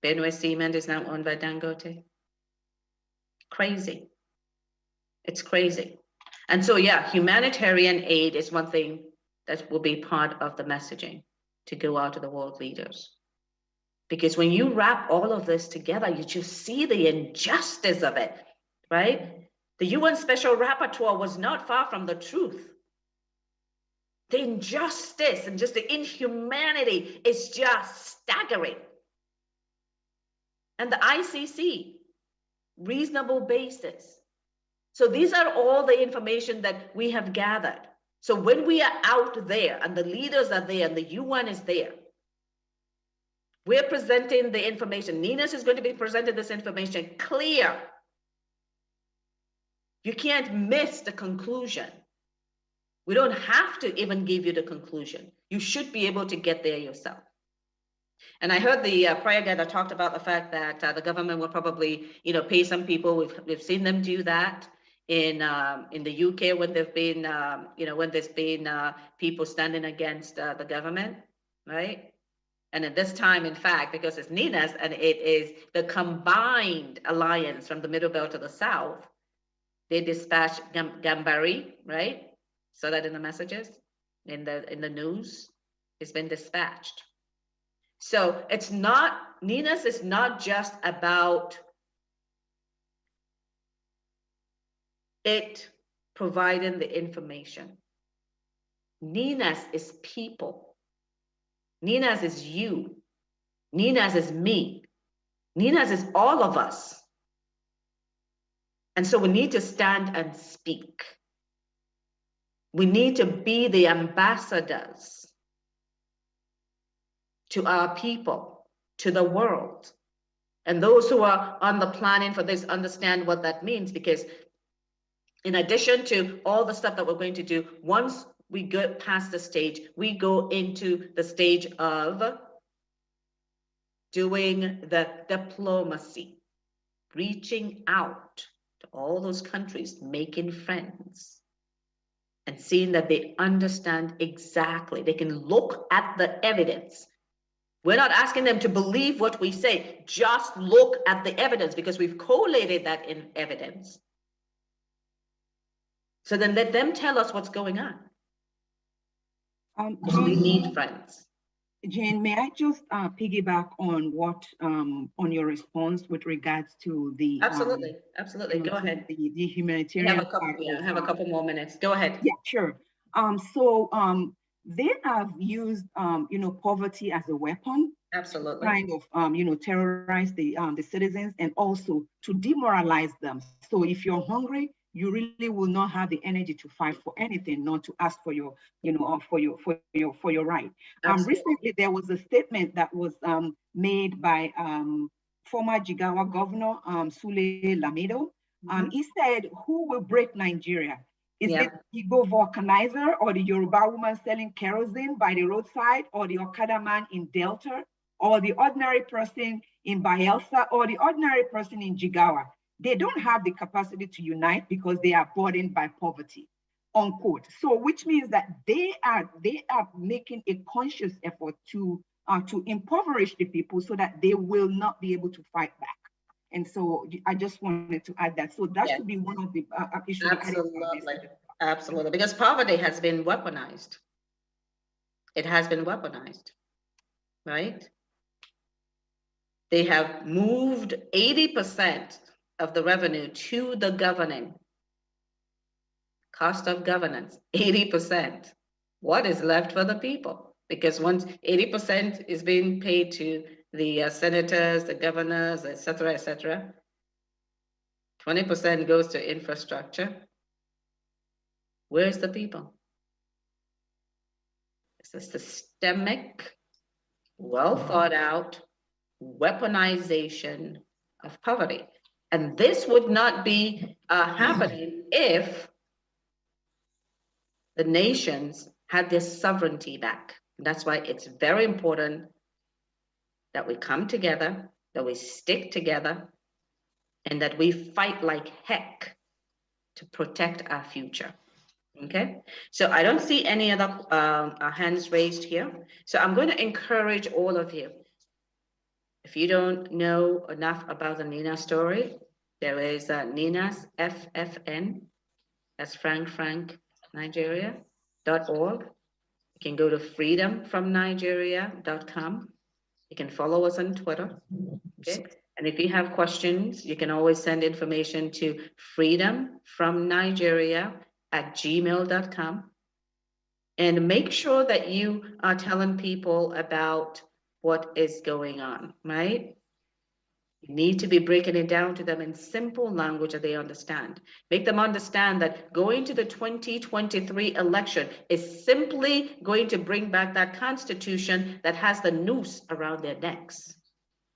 Benue Cement is now owned by Dangote. Crazy. It's crazy. And so, yeah, humanitarian aid is one thing that will be part of the messaging to go out to the world leaders. Because when you wrap all of this together, you just see the injustice of it, right? The UN Special Rapporteur was not far from the truth. The injustice and just the inhumanity is just staggering. And the ICC, reasonable basis. So these are all the information that we have gathered. So when we are out there and the leaders are there and the UN is there, we're presenting the information. NINAS is going to be presenting this information clear. You can't miss the conclusion. We don't have to even give you the conclusion. You should be able to get there yourself. And I heard the prior guy that talked about the fact that the government will probably, pay some people. We've seen them do that in the UK when there've been, when there's been people standing against the government, right? And at this time, in fact, because it's NINAS and it is the combined alliance from the Middle Belt to the South, they dispatched Gambari, right? Saw that in the messages, in the news. It's been dispatched. So it's not, NINAS is not just about it providing the information. NINAS is people. NINAS is you. NINAS is me. NINAS is all of us. And so we need to stand and speak. We need to be the ambassadors to our people, to the world. And those who are on the planning for this understand what that means, because in addition to all the stuff that we're going to do, once we go past the stage, we go into the stage of doing the diplomacy, reaching out to all those countries, making friends, and seeing that they understand exactly. They can look at the evidence. We're not asking them to believe what we say, just look at the evidence, because we've collated that in evidence. So then let them tell us what's going on. Because we need friends. Jane, may I just piggyback on what on your response with regards to the absolutely. Go ahead. The humanitarian. I have a couple more minutes. Go ahead. Yeah, sure. They have used poverty as a weapon. Absolutely. Kind of terrorize the citizens and also to demoralize them. So if you're hungry, you really will not have the energy to fight for anything, not to ask for your for your right. Recently there was a statement that was made by former Jigawa governor Sule Lamido. He said, "Who will break Nigeria? Is it the Igbo vulcanizer or the Yoruba woman selling kerosene by the roadside or the Okada man in Delta or the ordinary person in Bayelsa or the ordinary person in Jigawa? They don't have the capacity to unite because they are burdened by poverty," unquote. So which means that they are making a conscious effort to impoverish the people so that they will not be able to fight back. And so I just wanted to add that. So that should be one of the issues. Absolutely, because poverty has been weaponized. It has been weaponized, right? They have moved 80% of the revenue to the governing. Cost of governance, 80%. What is left for the people? Because once 80% is being paid to the senators, the governors, et cetera, 20% goes to infrastructure. Where's the people? It's a systemic, well thought out weaponization of poverty. And this would not be happening if the nations had their sovereignty back. And that's why it's very important that we come together, that we stick together, and that we fight like heck to protect our future. Okay, so I don't see any other hands raised here. So I'm going to encourage all of you. If you don't know enough about the NINAS story, there is NINAS FFN, that's Frank Nigeria.org. You can go to freedomfromnigeria.com. You can follow us on Twitter. Okay. And if you have questions, you can always send information to freedomfromnigeria@gmail.com. And make sure that you are telling people about what is going on, right? You need to be breaking it down to them in simple language that they understand. Make them understand that going to the 2023 election is simply going to bring back that constitution that has the noose around their necks.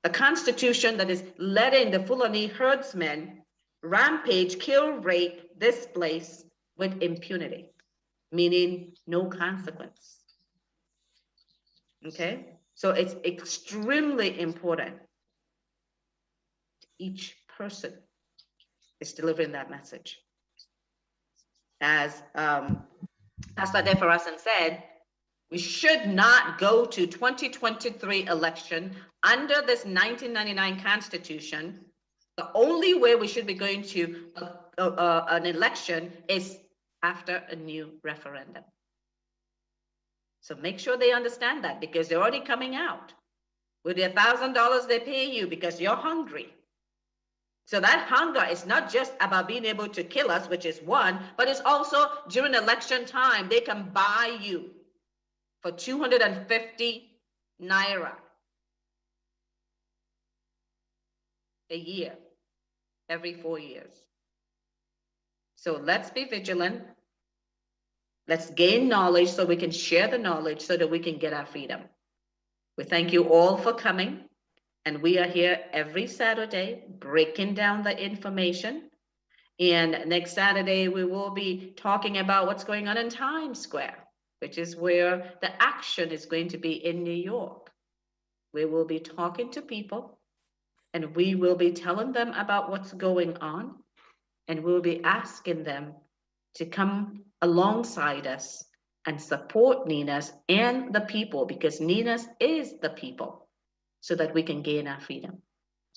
The constitution that is letting the Fulani herdsmen rampage, kill, rape, displace with impunity, meaning no consequence. Okay, so it's extremely important. Each person is delivering that message. As Pastor Defarasan said, we should not go to 2023 election under this 1999 Constitution. The only way we should be going to an election is after a new referendum. So make sure they understand that, because they're already coming out with the $1,000 they pay you because you're hungry. So that hunger is not just about being able to kill us, which is one, but it's also during election time, they can buy you for 250 Naira a year, every 4 years. So let's be vigilant. Let's gain knowledge so we can share the knowledge so that we can get our freedom. We thank you all for coming. And we are here every Saturday breaking down the information. And next Saturday, we will be talking about what's going on in Times Square, which is where the action is going to be in New York. We will be talking to people and we will be telling them about what's going on. And we'll be asking them to come alongside us and support NINAS and the people, because NINAS is the people, so that we can gain our freedom.